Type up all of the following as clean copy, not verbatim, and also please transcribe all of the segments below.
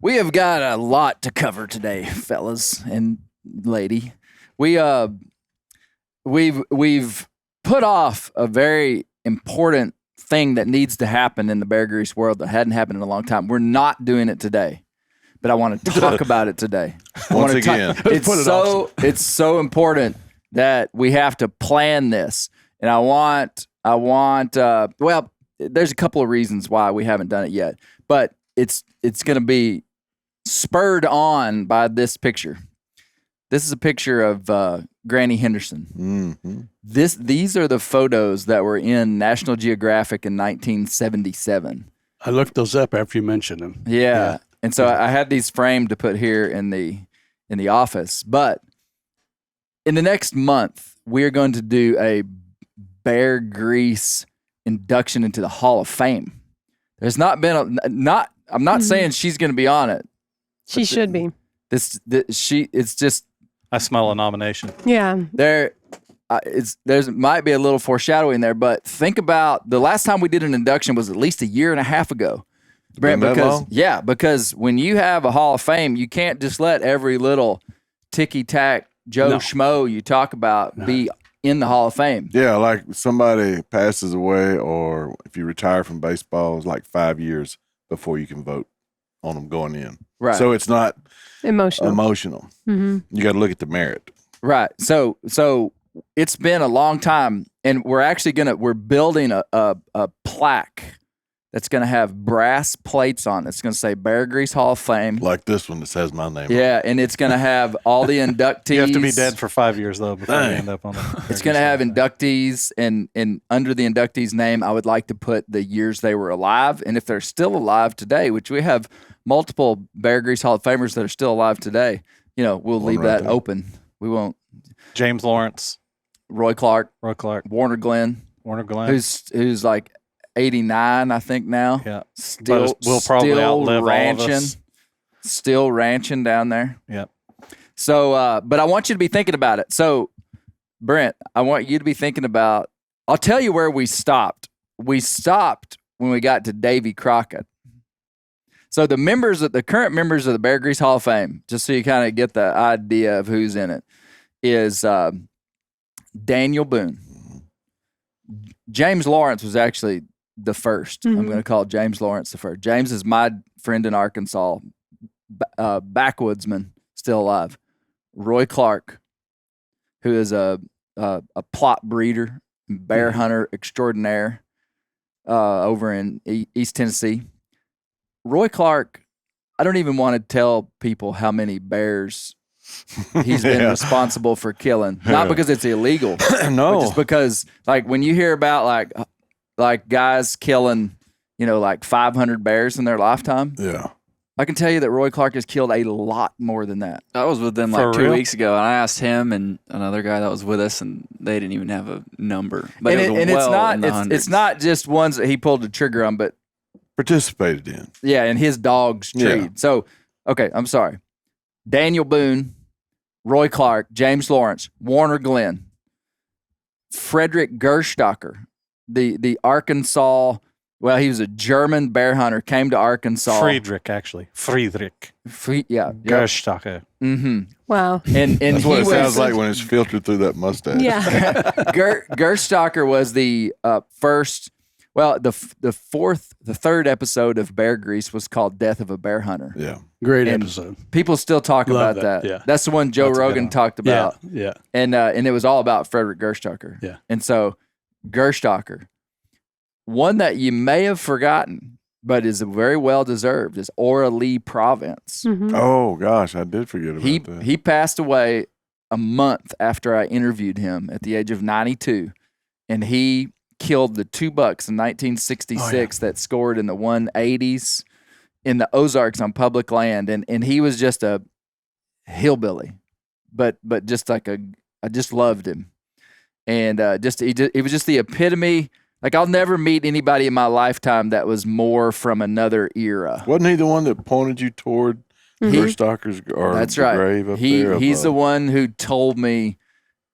We have got a lot to cover today, fellas and lady. We've put off a very important thing that needs to happen in the bear grease world that hadn't happened in a long time. We're not doing it today, but I want to talk about it today. Once again, it's so important that we have to plan this, and I want. Well, there's a couple of reasons why we haven't done it yet, but it's going to be spurred on by this picture. This is a picture of Granny Henderson. Mm-hmm. These are the photos that were in National Geographic in 1977. I looked those up after you mentioned them. Yeah. And so I had these framed to put here in the office. But in the next month, we are going to do a bear grease induction into the Hall of Fame. There's not been I'm not saying she's going to be on it. She should be. It's just. I smell a nomination. Yeah. There's might be a little foreshadowing there, but think about the last time we did an induction was at least a year and a half ago. Brent, because when you have a Hall of Fame, you can't just let every little ticky-tack Joe Schmo you talk about be in the Hall of Fame. Yeah, like somebody passes away or if you retire from baseball, it's like 5 years before you can vote on them going in. Right. So it's not emotional. Mm-hmm. You got to look at the merit. Right. So it's been a long time, and we're building a plaque that's going to have brass plates on it. It's going to say Bear Grease Hall of Fame. Like this one that says my name. Yeah, and it's going to have all the inductees. You have to be dead for 5 years, though, before you end up on it. It's going to have inductees, and under the inductees' name, I would like to put the years they were alive. And if they're still alive today, which we have multiple Bear Grease Hall of Famers that are still alive today, we'll leave that open. We won't. James Lawrence. Roy Clark. Warner Glenn. Who's like 89, I think now. Yeah. We'll probably outlive ranching, all of us. Still ranching down there. Yep. So, but I want you to be thinking about it. So, Brent, I want you to be thinking about, I'll tell you where we stopped. We stopped when we got to Davy Crockett. So the current members of the Bear Grease Hall of Fame, just so you kind of get the idea of who's in it, is Daniel Boone. James Lawrence was actually the first. I'm going to call James Lawrence the first. James is my friend in Arkansas, backwoodsman, still alive. Roy Clark, who is a plot breeder, bear hunter extraordinaire over in East Tennessee. Roy Clark, I don't even want to tell people how many bears he's been responsible for killing. Not because it's illegal. No. But just because, like, when you hear about, like guys killing, like 500 bears in their lifetime. Yeah. I can tell you that Roy Clark has killed a lot more than that. I was with them like 2 weeks ago, and I asked him and another guy that was with us, and they didn't even have a number. But it's not just ones that he pulled the trigger on, but participated in. Yeah, and his dogs treed. Yeah. So, okay, I'm sorry. Daniel Boone, Roy Clark, James Lawrence, Warner Glenn, Frederick Gerstacker, the Arkansas. Well, he was a German bear hunter, came to Arkansas. Friedrich. Gerstacker. Mm-hmm. Wow. And that's what it sounds like when it's filtered through that mustache. Yeah. Gerstacker was the first. Well, the third episode of Bear Grease was called "Death of a Bear Hunter." Yeah, great episode. People still talk about that. Yeah. That's the one Joe Rogan talked about. Yeah. And it was all about Frederick Gerstacker. Yeah. And so Gerstacker, one that you may have forgotten, but is very well deserved, is Ora Lee Province. Mm-hmm. Oh gosh, I did forget about that. He passed away a month after I interviewed him at the age of 92, and he killed the 2 bucks in 1966 that scored in the 180s in the Ozarks on public land, and he was just a hillbilly, but just like I just loved him, and he was just the epitome. Like, I'll never meet anybody in my lifetime that was more from another era. Wasn't he the one that pointed you toward Gerstacker's That's right. grave up there? He's the one who told me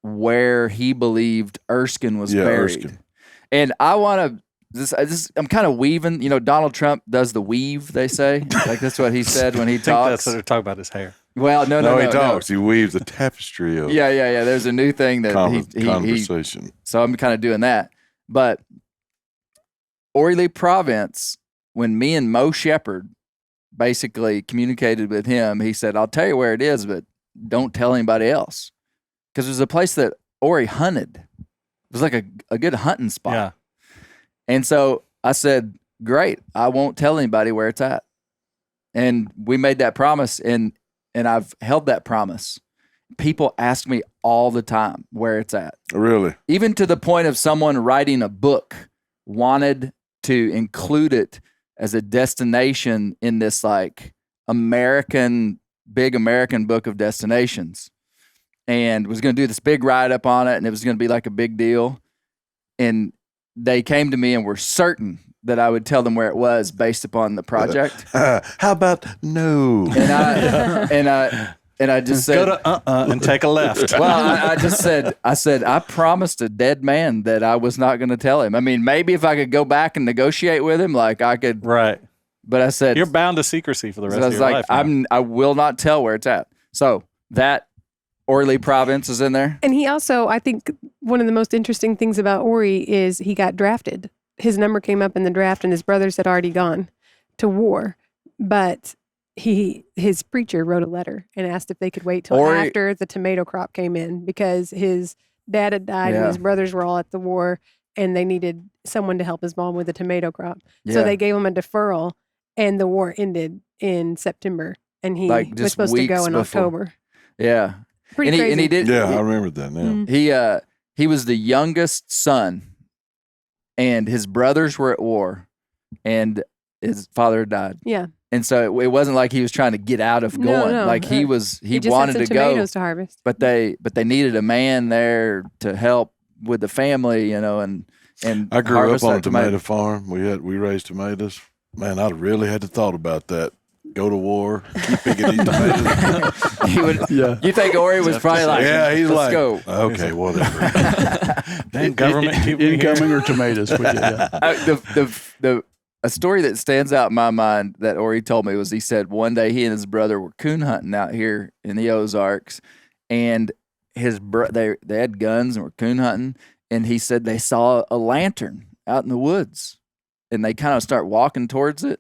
where he believed Erskine was buried. Erskine. And I want to I'm kind of weaving. You know, Donald Trump does the weave. They say like that's what he said when he I think talks. that's what they're talking about, his hair. Well, no, he talks. He weaves a tapestry of Yeah. There's a new thing that he conversation. so I'm kind of doing that. But Ori Lee Province, when me and Mo Shepherd basically communicated with him, he said, "I'll tell you where it is, but don't tell anybody else," because it was a place that Ori hunted. It was like a good hunting spot. Yeah. And so I said, "Great, I won't tell anybody where it's at." And we made that promise, and I've held that promise. People ask me all the time where it's at. Really? Even to the point of someone writing a book wanted to include it as a destination in this like big American book of destinations, and was going to do this big write-up on it, and it was going to be like a big deal. And they came to me and were certain that I would tell them where it was based upon the project. How about no? And I just said, Go to and take a left. well, I just said, I promised a dead man that I was not going to tell him. I mean, maybe if I could go back and negotiate with him, like I could. Right. But I said, You're bound to secrecy for the rest I of was your like, life. now. I will not tell where it's at. So that Ori Lee Province is in there. And he also, I think one of the most interesting things about Ori is he got drafted. His number came up in the draft and his brothers had already gone to war. But his preacher wrote a letter and asked if they could wait till Ori- after the tomato crop came in because his dad had died and Yeah. his brothers were all at the war and they needed someone to help his mom with the tomato crop. Yeah. So they gave him a deferral and the war ended in September and he Like, was just supposed to go weeks in before. October. Yeah. Pretty and crazy. he did. Yeah, I remember that now. Mhm. He was the youngest son, and his brothers were at war, and his father died. Yeah. And so it wasn't like he was trying to get out of going. No, Like he just wanted had to some go, tomatoes to harvest. but they needed a man there to help with the family, you know, and I grew harvest up on that a tomato farm. We raised tomatoes. Man, I really had to thought about that. Go to war, keep picking these tomatoes. He would. You think Ori was probably like, Yeah, he's let's like, go. okay, whatever. Dang, government keep me here. Incoming or tomatoes? A story that stands out in my mind that Ori told me was he said one day he and his brother were coon hunting out here in the Ozarks, and they had guns and were coon hunting, and he said they saw a lantern out in the woods, and they kind of start walking towards it,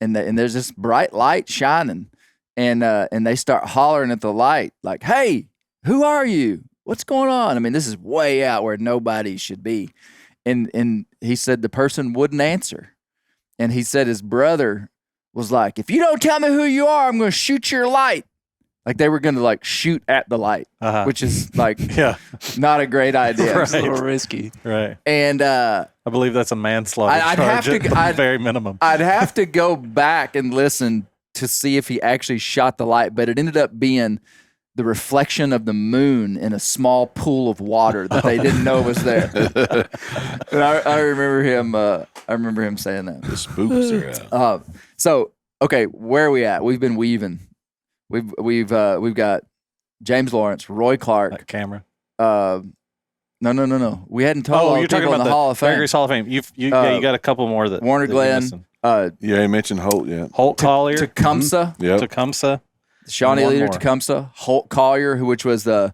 and there's this bright light shining, and they start hollering at the light like, "Hey, who are you? What's going on?" I mean, this is way out where nobody should be, and he said the person wouldn't answer. And he said his brother was like, "If you don't tell me who you are, I'm going to shoot your light." Like they were going to like shoot at the light, which is like Yeah. not a great idea. Right. It's a little risky. Right. And I believe that's a manslaughter I'd charge have at to- the very minimum. I'd have to go back and listen to see if he actually shot the light, but it ended up being the reflection of the moon in a small pool of water that they didn't know was there. And I remember him. I remember him saying that. The spooks are out. So okay, where are we at? We've been weaving. We've got James Lawrence, Roy Clark. That camera. No. We hadn't told all you're the talking people in about the Hall of Fame. beargrease Hall of Fame. You got a couple more that Warner that you're Glenn, missing. Yeah, he mentioned Holt, yeah. Holt Collier, Tecumseh, Yep. Tecumseh. Shawnee One Leader more. Tecumseh, Holt Collier, which was the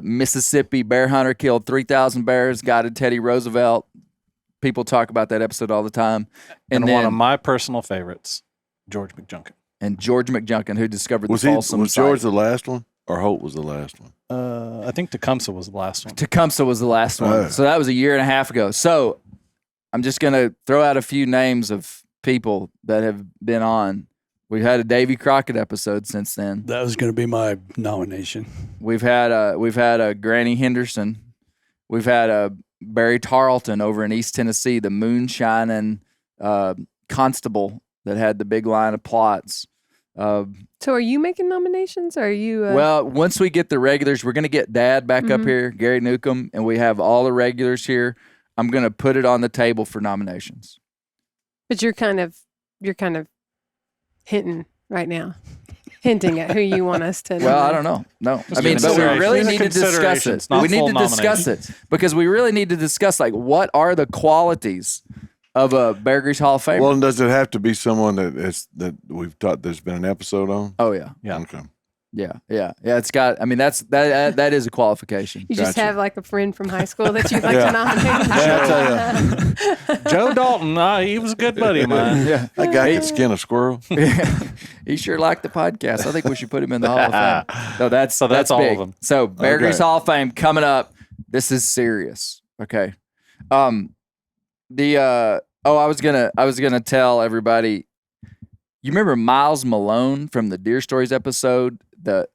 Mississippi bear hunter, killed 3,000 bears, guided Teddy Roosevelt. People talk about that episode all the time. And then, one of my personal favorites, George McJunkin. and George McJunkin, who discovered Was the Folsom George site. the last one? Or Holt was the last one? I think Tecumseh was the last one. Tecumseh was the last one. Oh. So that was a year and a half ago. So I'm just going to throw out a few names of people that have been on. We've had a Davy Crockett episode since then. That was going to be my nomination. We've had a Granny Henderson. We've had a Barry Tarleton over in East Tennessee, the moonshining constable that had the big line of plots. So are you making nominations? Or are you? Well, once we get the regulars, we're going to get Dad back up here, Gary Newcomb, and we have all the regulars here. I'm going to put it on the table for nominations. But you're kind of hinting right now, hinting at who you want us to. Well, I nominate. don't know. No, Just I mean, but we considerations. really These are need to discuss considerations, it. not We need full to discuss it because we really need to discuss like what are the qualities of a Bear Grease Hall of Famer. Well, does it have to be someone that we've taught there's been an episode on? Oh yeah. Yeah. Okay. Yeah. It's got. I mean, that is a qualification. You just Gotcha. have like a friend from high school that you'd like Yeah. to nominate. Yeah, I tell Joe Dalton, he was a good buddy of mine. Yeah. That guy can skin a squirrel. He sure liked the podcast. I think we should put him in the Hall of Fame. No, that's all big. of them. So Bear Okay. Grease Hall of Fame coming up. This is serious. Okay. I was gonna tell everybody. You remember Miles Malone from the Deer Stories episode? The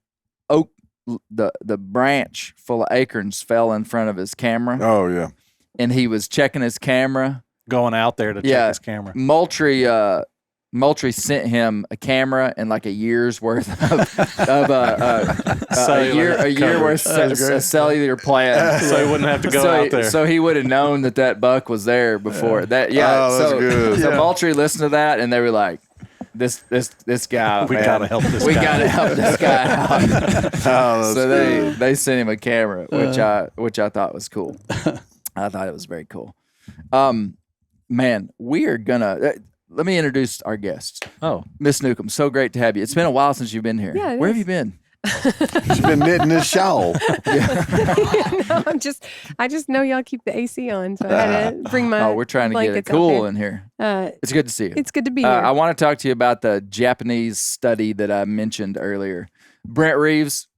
branch full of acorns fell in front of his camera, Oh yeah. and he was checking his camera. Going out there to check Yeah. his camera. Moultrie sent him a camera and like a year's worth of a year worth of cellular plan. So he wouldn't have to go out there. So he would have known that buck was there before that. Yeah. Oh, that's so good. so Yeah. Moultrie listened to that and they were like, "This guy, We man, gotta help this we guy." gotta help this guy out." Oh, that's So good. they sent him a camera, which I thought was cool. I thought it was very cool. Man, we are gonna. Let me introduce our guest, Oh, Miss Newcomb. So great to have you. It's been a while since you've been here. Yeah, it Where have is. you been? She's been knitting this shawl. No, I just know y'all keep the AC on, so I had to bring my. Oh, we're trying to get it blankets out cool there. in here. Uh, It's good to see you. it's good to be here. I want to talk to you about the Japanese study that I mentioned earlier. Brent Reeves,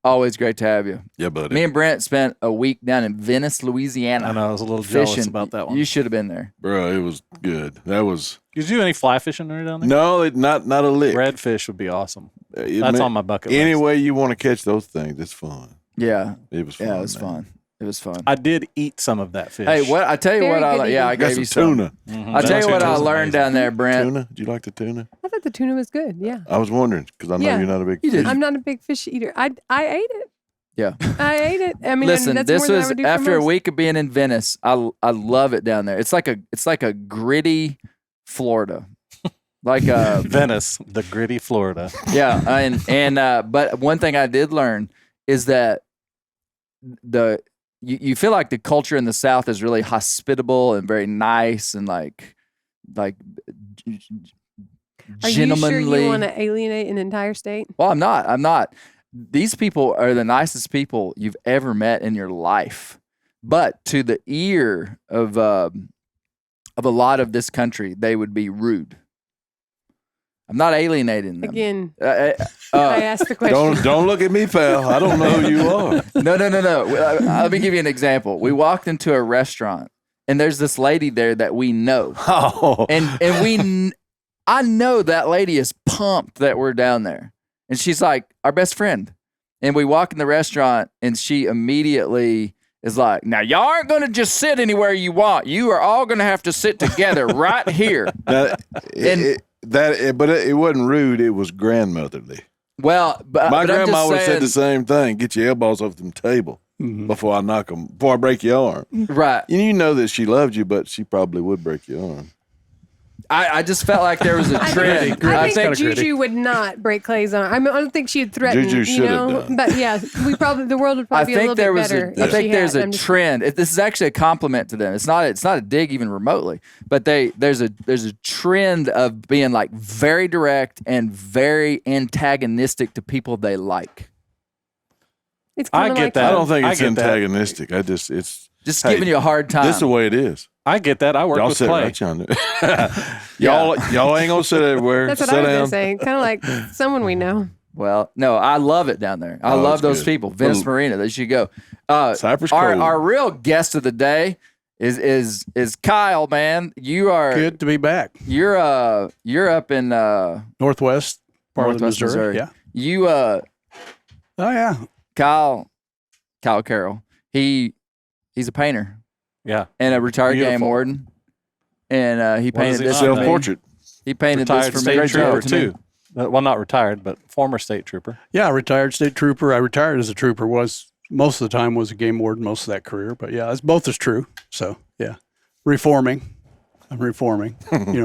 always great to have you. Yeah, buddy. Me and Brent spent a week down in Venice, I Louisiana. know. I was a little jealous Fishing. about that one. You should have been there. Bro, it was good. That was Did you do any fly fishing or down there? no, not a lick. Redfish would be awesome. It That's ma- on my bucket Any list. way you want to catch those things, it's fun. Yeah. It was fun. Yeah, it was man. fun. It was fun. I did eat some of that fish. Hey, what I tell you Very what good I eating. I Got gave you some some. tuna. Mhm. I tell you That what I was learned amazing. down there, Brent. Tuna? Did you like the tuna? I thought the tuna was good. Yeah. I was wondering because I know Yeah. you're not a big You did. fish. I'm not a big fish eater. I ate it. Yeah. I ate it. I mean, Listen, that's this more than I was would do for after a most. week of being in Venice. I love it down there. It's like a gritty Florida. Like Venice, the gritty Florida. yeah, but one thing I did learn is that you feel like the culture in the South is really hospitable and very nice and like Are gentlemanly. you sure you want to alienate an entire state? Well, I'm not. These people are the nicest people you've ever met in your life. But to the ear of a lot of this country, they would be rude. I'm not alienating them. Again, Uh, I asked the question. Don't look at me, pal. I don't know who you are. no. Let me give you an example. We walked into a restaurant, and there's this lady there that we know, Oh, I know that lady is pumped that we're down there, and she's like our best friend. And we walk in the restaurant, and she immediately is like, "Now y'all aren't going to just sit anywhere you want. You are all going to have to sit together right here." but it wasn't rude. It was grandmotherly. Well, but My but I'm grandma just would have said saying- the same thing. Get your elbows off them table before I break your arm. right. You know that she loved you, but she probably would break your arm. I just felt like there was a trend. I think kinda Juju gritty. would not break Clay's arm. I don't think she'd threaten. Juju you should have know, done. but yeah, the world would I probably be a little think there bit was better. I if think she there's had. a I'm just- trend. This is actually a compliment to them. It's not a dig even remotely, but there's a trend of being like very direct and very antagonistic to people they like. It's I kinda get like that. I don't think I it's get that. antagonistic. It's Just Hey, giving you a hard time. this is the way it is. I get that. I work Y'all with sit Clay. right yonder. y'all ain't gonna sit everywhere. That's what sit I was down. gonna say. Kind of like someone we know. Well, no, I love it down there. I Oh, love it's those good. people. Venice Little- Marina, they should go. Cypress our Cove. our real guest of the day is Kyle, man. You are Good to be back. you're up in Northwest part Northwest of Missouri. Missouri. Yeah. you Oh yeah. Kyle Carroll. He's a painter Yeah. and a retired game Beautiful. warden. And he What is painted he this on? for me. Self-portrait. He painted Retired this for state me. trooper to me. too. Well, not retired, but former state trooper. Yeah, retired state trooper. I retired as a trooper. Was most of the time was a game warden most of that career. But yeah, it's both is true. So yeah, reforming. I'm reforming.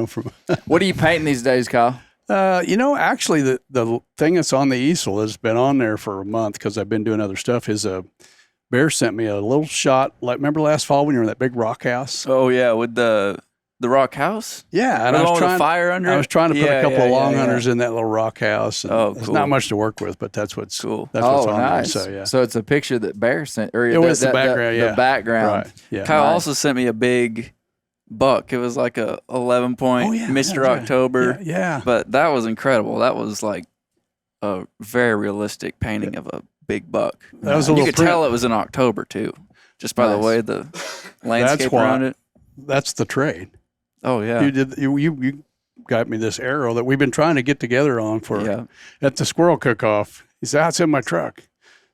From What are you painting these days, Kyle? actually the thing that's on the easel has been on there for a month because I've been doing other stuff. Is Bear sent me a little shot. Like remember last fall when you were in that big rock house? Oh yeah, with the the rock house? Yeah, and The I one was with the trying. fire under I it? was trying to put Yeah, a couple yeah, of yeah, long yeah. hunters in that little rock house. And Oh, There's cool. not much to work with, but that's what's Cool. That's what's on nice. there. So yeah, So it's a picture that Bear sent, or It was the background, yeah. the background. right. Yeah. Kyle Nice. also sent me a big buck. It was like a 11 point Oh, yeah, Mr. yeah, October. Yeah. But that was incredible. That was like a very realistic painting of a big buck. That was a You little could print. tell it was in October too, just by the Nice. way the landscape why- around it. That's the trade. Oh yeah, You got me this arrow that we've been trying to get together on for yeah. at the squirrel cook-off. He said, "It's in my truck."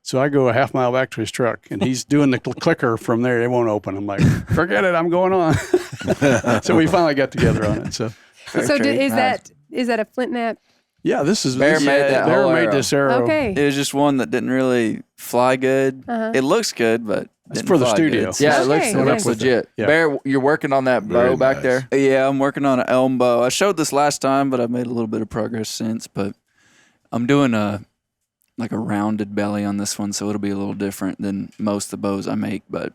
So I go a half mile back to his truck, and he's doing the clicker from there. It won't open. I'm like, "Forget it, I'm going on." So we finally got together on it. So Fair So trade. is that a flint knap? yeah, this is Bear this- made that Bear whole made arrow. this arrow. Okay. It was just one that didn't really fly good. Uh-huh. It looks good, but It's didn't for the fly studio. good. Yeah, Okay, it okay. looks legit. Yeah. Bear, you're working on that bow Very back nice. there. Yeah, I'm working on an elm bow. I showed this last time, but I've made a little bit of progress since. But I'm doing a rounded belly on this one, so it'll be a little different than most of the bows I make. But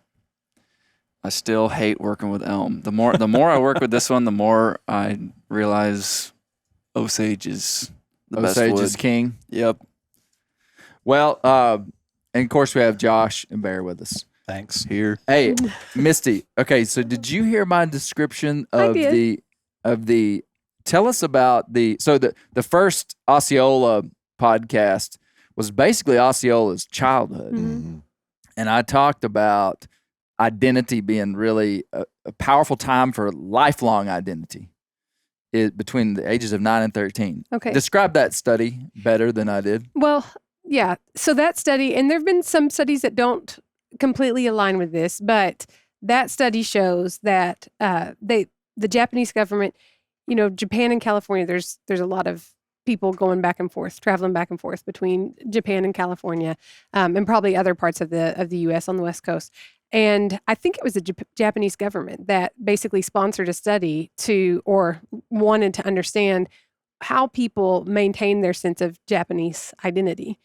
I still hate working with elm. The more I work with this one, the more I realize Osage is the best Osage wood. is king. Yep. Well, and of course we have Josh and Bear with us Thanks. here. Hey, Misty. Okay, so did you hear my description of did. the? Tell us about the first Osceola podcast was basically Osceola's childhood, Mhm. and I talked about identity being really a powerful time for lifelong identity. Between the ages of 9 and 13. Okay. Describe that study better than I did. Well, yeah. So that study, and there have been some studies that don't completely align with this, but that study shows that the Japanese government, Japan and California, there's a lot of people going back and forth, traveling back and forth between Japan and California, and probably other parts of the U.S. on the West Coast. And I think it was the Japanese government that basically sponsored a study or wanted to understand how people maintain their sense of Japanese identity,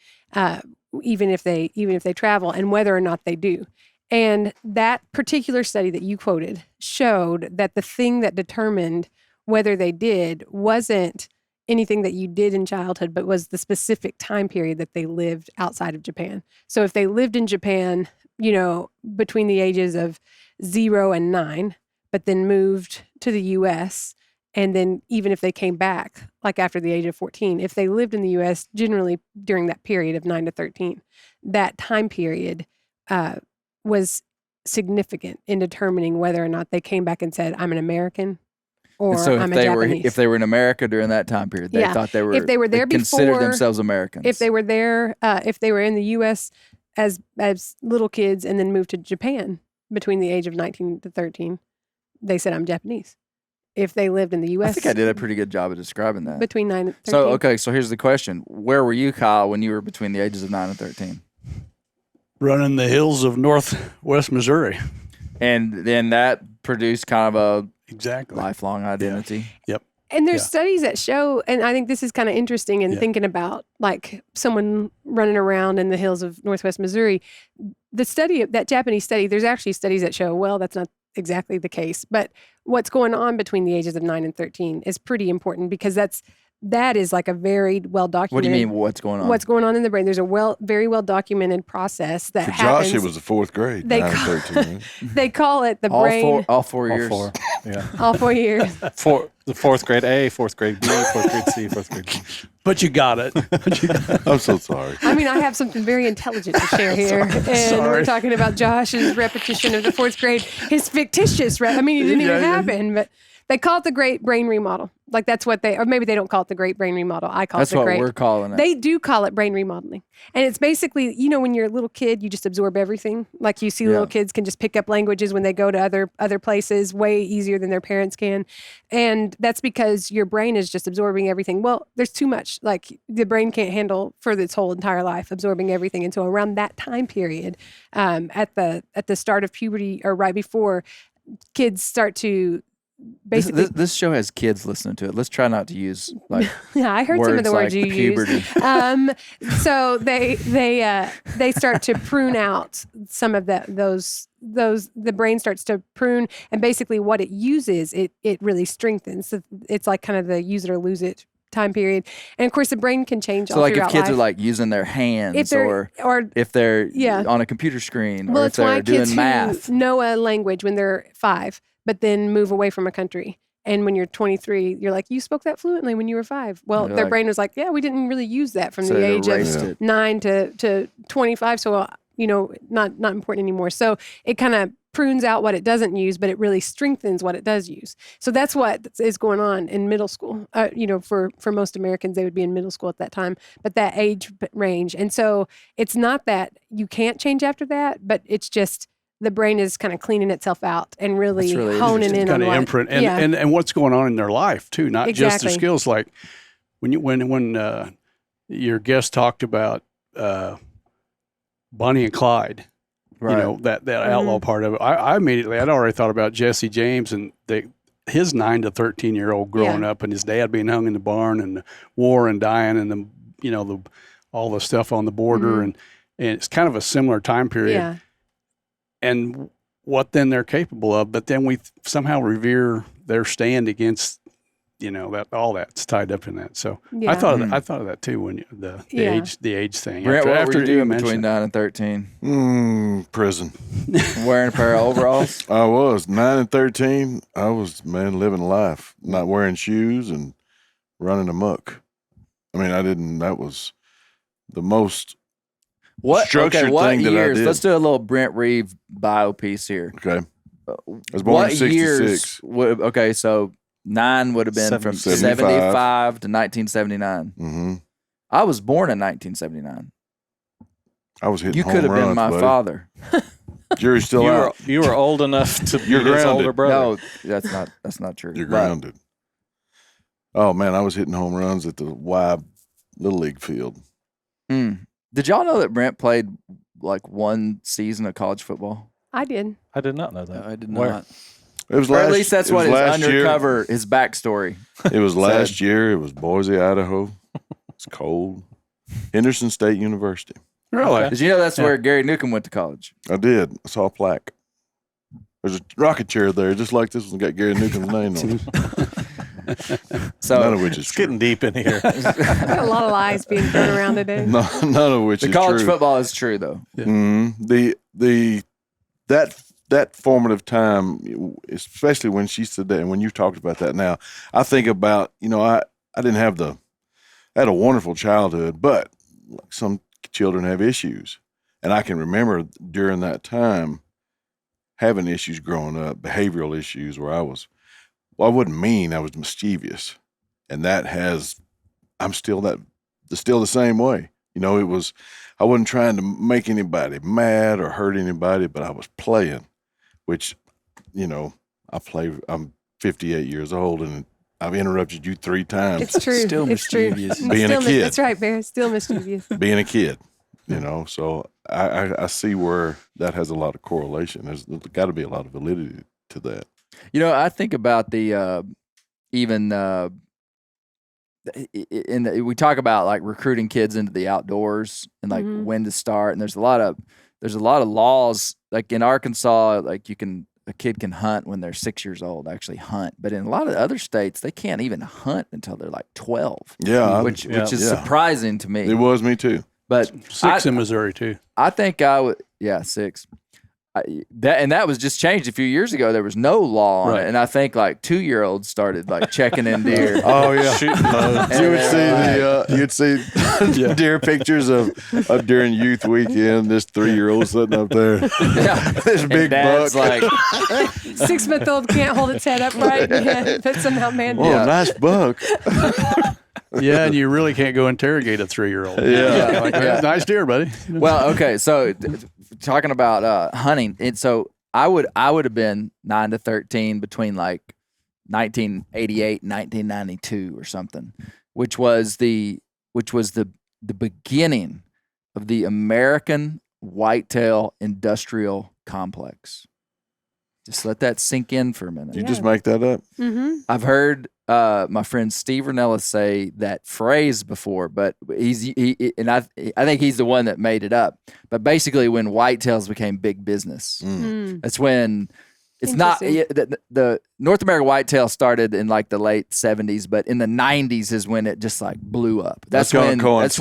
even if they travel, and whether or not they do. And that particular study that you quoted showed that the thing that determined whether they did wasn't anything that you did in childhood, but was the specific time period that they lived outside of Japan. So if they lived in Japan, between the ages of 0 and 9, but then moved to the U.S., and then even if they came back, like after the age of 14, if they lived in the U.S., generally during that period of 9 to 13, that time period was significant in determining whether or not they came back and said, "I'm an American," or And so "I'm a Japanese." if they were in America during that time period, they Yeah. thought they were If they were there considered before- themselves Americans. If they were there, if they were in the U.S. as little kids and then moved to Japan between the age of 19 to 13, they said, "I'm Japanese." If they lived in the I U.S. think I did a pretty good job of describing that. between 9 and 13. So okay, so here's the question: where were you, Kyle, when you were between the ages of 9 and 13? Running the hills of northwest Missouri. And then that produced kind of Exactly. a lifelong identity. And there's Yeah. studies that show, and I think this is kind of interesting in Yeah. thinking about like someone running around in the hills of Northwest Missouri. The study of that Japanese study, there's actually studies that show, well, that's not exactly the case. But what's going on between the ages of 9 and 13 is pretty important because that is like a very well documented. What do you mean? What's going on? What's going on in the brain? There's a very well documented process that For happens. Josh, it was the fourth grade. They 9 call- and 13. They call it the brain. all four All years. 4. Yeah. All 4 years. The fourth grade A, fourth grade B, fourth grade C, fourth grade D. But you got it. I'm so sorry. I mean, I have something very intelligent to share here. And we're Sorry. talking about Josh's repetition of the 4th grade, his fictitious, I mean, it didn't even happen, but they call it the Great Brain Remodel. Like that's what or maybe they don't call it the Great Brain Remodel. I call That's it the what Great. we're calling it. They do call it brain remodeling. And it's basically, when you're a little kid, you just absorb everything. Like you see little kids can just pick up languages when they go to other places way easier than their parents can. And that's because your brain is just absorbing everything. Well, there's too much. Like the brain can't handle for its whole entire life absorbing everything. And so around that time period, at the start of puberty or right before, kids start to basically this show has kids listening to it. Let's try not to use like yeah, I heard some of the words like you puberty. used. So they start to prune out some of those the brain starts to prune, and basically what it uses, it really strengthens. So it's like kind of the use it or lose it time period. And of course, the brain can change. So all like if throughout kids life. are like using their hands or if they're on a computer screen well, or if it's why they're doing kids math. who know a language when they're 5, but then move away from a country. And when you're 23, you're like, you spoke that fluently when you were 5. Well, They're their like- brain was like, yeah, we didn't really use that from So the they age erased of it. 9 to 25. So, not important anymore. So it kind of prunes out what it doesn't use, but it really strengthens what it does use. So that's what is going on in middle school. For most Americans, they would be in middle school at that time, but that age range. And so it's not that you can't change after that, but it's just the brain is kind of cleaning itself out and really, really honing in on kind of what, imprint and what's going on in their life too, not just their Exactly. skills. Like when your guest talked about Bonnie and Clyde, Right. that outlaw part of it. I immediately, I'd already thought about Jesse James and his 9 to 13-year-old growing up, and his dad being hung in the barn, and the war and dying, and all the stuff on the border, and it's kind of a similar time period. Yeah. And what then they're capable of, but then we somehow revere their stand against, that all that's tied up in that. So Yeah. I thought of that too when the age thing. Brent, what were you doing mentioned between it. 9 and 13? Prison. Wearing a pair of overalls? I was 9 and 13. I was living life, not wearing shoes and running amok. I mean, I didn't. That was the most structured what thing that years? I did. Let's do a little Brent Reeves bio piece here. Okay. I was born in '66. Okay, so 9 would have been from 75 to 1979. Mm-hmm. I was born in 1979. I was hitting You home could have been runs, my buddy. father. Jury's still out. You were old enough to be You're his grounded. older brother. No, that's not true. You're But grounded. Oh man, I was hitting home runs at the Y Little League field. Did y'all know that Brent played like one season of college football? I did. I did not know that. I did Where? not. It was Or last. at least that's it what was his last year. undercover, his backstory. It was last year. It was Boise, Idaho. It's cold. Henderson State University. Really? Did you know that's where Gary Newcomb went to college? I did. I saw a plaque. There's a rocket chair there, just like this one got Gary Newcomb's name on it. So None of which is It's true. getting deep in here. Got a lot of lies being thrown around today. None of which the is college true. football is true though. That formative time, especially when she said that, and when you talked about that now, I think about, I didn't have I had a wonderful childhood, but like some children have issues. And I can remember during that time having issues growing up, behavioral issues where I wasn't mean, I was mischievous. And I'm still the same way. I wasn't trying to make anybody mad or hurt anybody, but I was playing, which, I'm 58 years old and I've interrupted you 3 times. It's true. Still it's true. mischievous. Being a kid. That's right, Bear. Still mischievous. Being a kid, so I see where that has a lot of correlation. There's got to be a lot of validity to that. I think about we talk about like recruiting kids into the outdoors and like when to start. And there's a lot of laws like in Arkansas, like a kid can hunt when they're 6 years old, actually hunt. But in a lot of other states, they can't even hunt until they're like 12. Yeah. Which is surprising to me. It was me too. But 6 in Missouri too. I think I would, 6. That was just changed a few years ago. There was no law on it, and I think like 2-year-olds started like checking in deer. Oh yeah, Shooting those. you'd see deer pictures of during youth weekend. This 3-year-old sitting up there, this big buck. Dad's like, 6-month-old can't hold its head upright, but somehow man. oh, nice buck. Yeah, and you really can't go interrogate a 3-year-old. Yeah. Like, nice deer, buddy. well, okay, so talking about hunting, and so I would have been 9 to 13 between like 1988 and 1992 or something, which was the beginning of the American whitetail industrial complex. Just let that sink in for a minute. You just make that up. Mm-hmm. I've heard my friend Steve Ranella say that phrase before, but I think he's the one that made it up. But basically, when whitetails became big business, that's when it's not the North American whitetail started in like the late 70s, but in the 90s is when it just like blew up. That's when with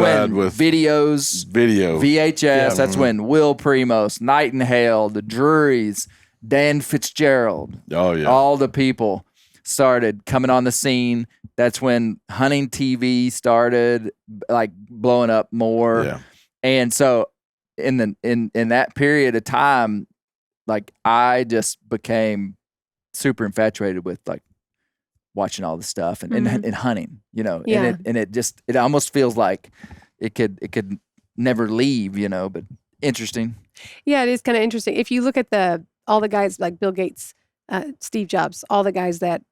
videos, VHS. That's when Will Primos, Nightingale, the Drurys, Dan Fitzgerald, all the people started coming on the scene. That's when hunting TV started like blowing up more. Yeah. And so in that period of time, like I just became super infatuated with like watching all the stuff and hunting, you know, and it almost feels like it could never leave, you know, but interesting. Yeah, it is kind of interesting. If you look at all the guys like Bill Gates, Steve Jobs, all the guys that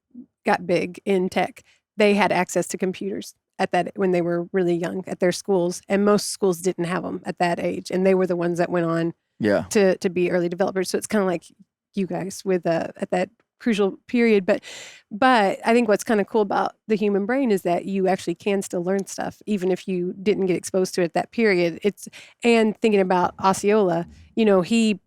got big in tech, they had access to computers when they were really young at their schools, and most schools didn't have them at that age, and they were the ones that went on to be early developers. So it's kind of like you guys with at that crucial period. But I think what's kind of cool about the human brain is that you actually can still learn stuff even if you didn't get exposed to it at that period. And thinking about Osceola, you know, he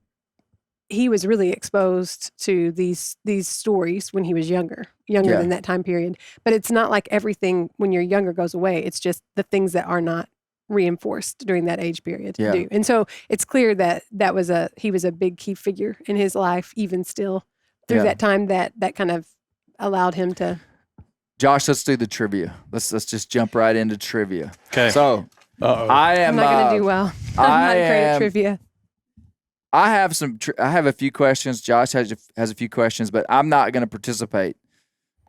was really exposed to these stories when he was younger than that time period. But it's not like everything when you're younger goes away. It's just the things that are not reinforced during that age period do. And so it's clear that he was a big key figure in his life, even still through that time that kind of allowed him to. Josh, let's do the trivia. Let's just jump right into trivia. Okay. So I'm not going to do well. I'm not great at trivia. I have a few questions. Josh has a few questions, but I'm not going to participate.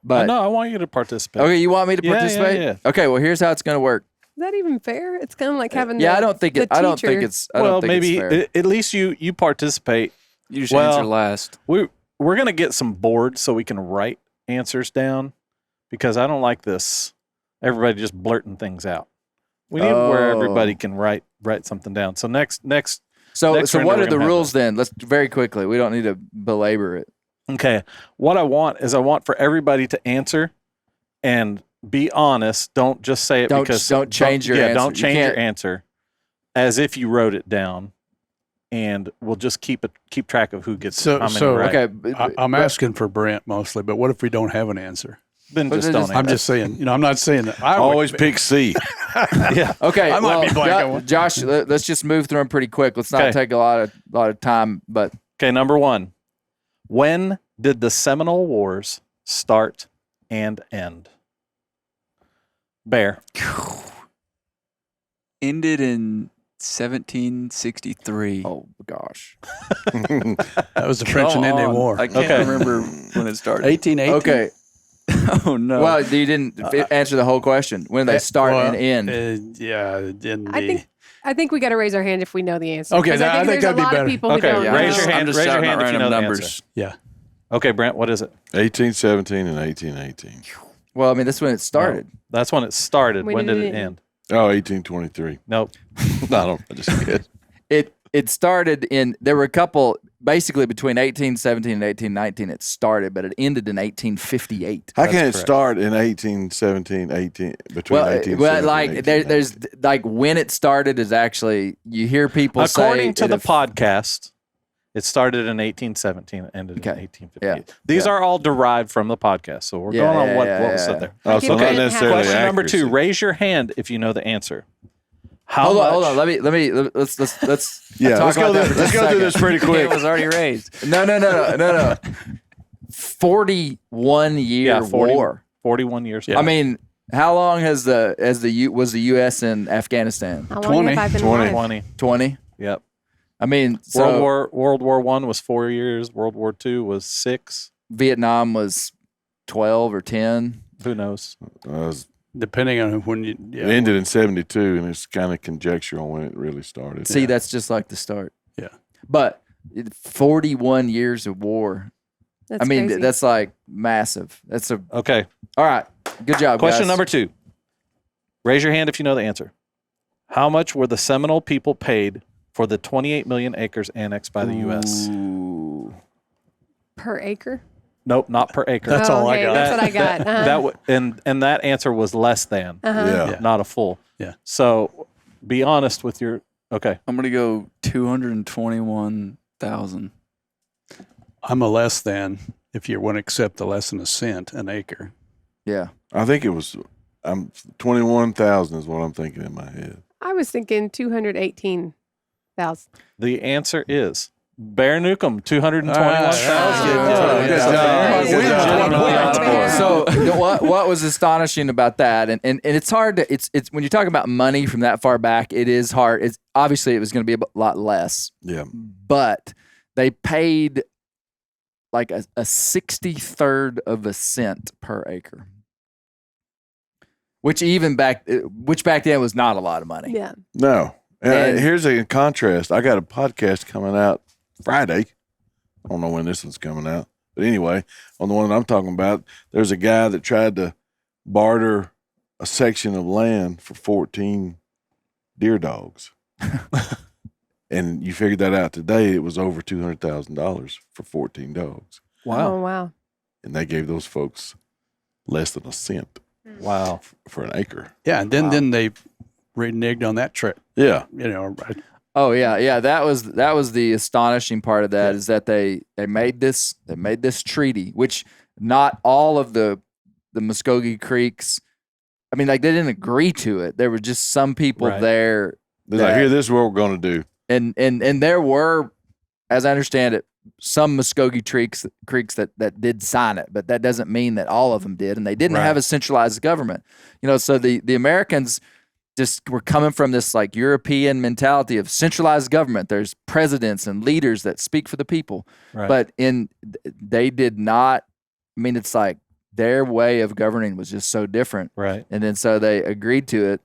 But no, I want you to participate. Okay, you want me to participate? Yeah. Okay, well here's how it's going to work. Is that even fair? It's kind of like having I don't think it's fair. At least you participate. You should answer last. We're going to get some boards so we can write answers down, because I don't like this. Everybody just blurting things out. We need where everybody can write something down. So next. So what are the rules then? Let's very quickly. We don't need to belabor it. Okay. What I want for everybody to answer and be honest. Don't just say it because don't change your answer. Don't change your answer as if you wrote it down, and we'll just keep track of who gets how many right. Okay, I'm asking for Brent mostly, but what if we don't have an answer? Then just don't. I'm just saying. I'm not saying that. I always pick C. Yeah. Okay. I might be blank on one. Josh, let's just move through them pretty quick. Let's not take a lot of time. But okay, number 1. When did the Seminole Wars start and end? Bear. Ended in 1763. Oh gosh. That was the French and Indian War. I can't remember when it started. 1880. Okay. Oh no. Well, you didn't answer the whole question. When they start and end. I think we got to raise our hand if we know the answer. Okay, I think that'd be better. People who don't raise know. your hand. Raise your hand if you know numbers. the answer. Yeah. Okay, Brent, what is it? 1817 and 1818. Well, I mean, that's when it started. No, that's when it started. When did it end? Oh, 1823. Nope. No, I just kidding. It started there were a couple, basically between 1817 and 1819 it started, but it ended in 1858. How can it start in 1817, 1817? Well, like there's like when it started is actually, you hear people say. According to the podcast, it started in 1817 and ended in 1858. Yeah. These are all derived from the podcast, so we're going on what was said there. Oh, so not necessarily Question number accuracy. 2, raise your hand if you know the answer. Hold on. Let's let's go through this pretty quick. It was already raised. No. 41 year war. 41 years. I mean, how long was the U.S. in Afghanistan? How long have I been alive? 20. Yep. I mean, World War I was 4 years. World War II was 6. Vietnam was 12 or 10. Who knows? Depending on when you. It ended in 72, and it's kind of conjecture on when it really started. See, that's just like the start. Yeah. But 41 years of war. That's crazy. That's like massive. Okay. All right. Good job, Question guys. number 2. Raise your hand if you know the answer. How much were the Seminole people paid for the 28 million acres annexed by the U.S.? Ooh. Per acre? Nope, not per acre. That's all I got. That's what I got. And that answer was less than, Yeah. not a full. Yeah. So be honest with your. Okay. I'm gonna go 221,000. I'm a less than if you want to accept the less than a cent an acre. Yeah. I think it was 21,000 is what I'm thinking in my head. I was thinking 218,000. The answer is Bear Newcomb, 221,000. Good job. Good job. Bear. So what was astonishing about that, and it's hard to it's when you talk about money from that far back, it is hard. It's obviously it was going to be a lot less, Yeah. but they paid like a 63rd of a cent per acre, which back then was not a lot of money. Yeah. No. And- Here's a contrast. I got a podcast coming out Friday. I don't know when this one's coming out. But anyway, on the one that I'm talking about, there's a guy that tried to barter a section of land for 14 deer dogs. And you figured that out today, it was over $200,000 for 14 dogs. Oh, wow. And they gave those folks less than a cent Wow. for an acre. Yeah, and then they reneged on that trip. Yeah. Oh yeah. That was the astonishing part of that is that they made this treaty, which not all of the Muskogee Creeks, I mean, like they didn't agree to it. There were just some people there. They're like, here, this is what we're going to do. And there were, as I understand it, some Muskogee creeks that did sign it, but that doesn't mean that all of them did, and they didn't have a centralized government. So the Americans just were coming from this like European mentality of centralized government. There's presidents and leaders that speak for the people, but they did not. I mean, it's like their way of governing was just so different, Right. And then so they agreed to it,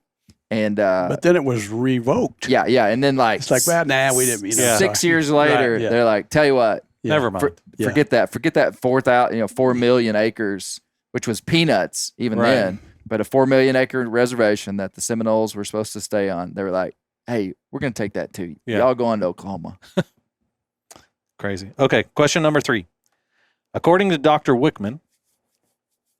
and But then it was revoked. yeah, and then like It's like, well, nah, we didn't. 6 years later, they're like, tell you what, Never mind. forget that 4 million acres, which was peanuts even then. But a 4 million acre reservation that the Seminoles were supposed to stay on, they were like, hey, we're going to take that too. Yeah. Y'all go on to Oklahoma. Crazy. Okay, question number 3. According to Dr. Wickman,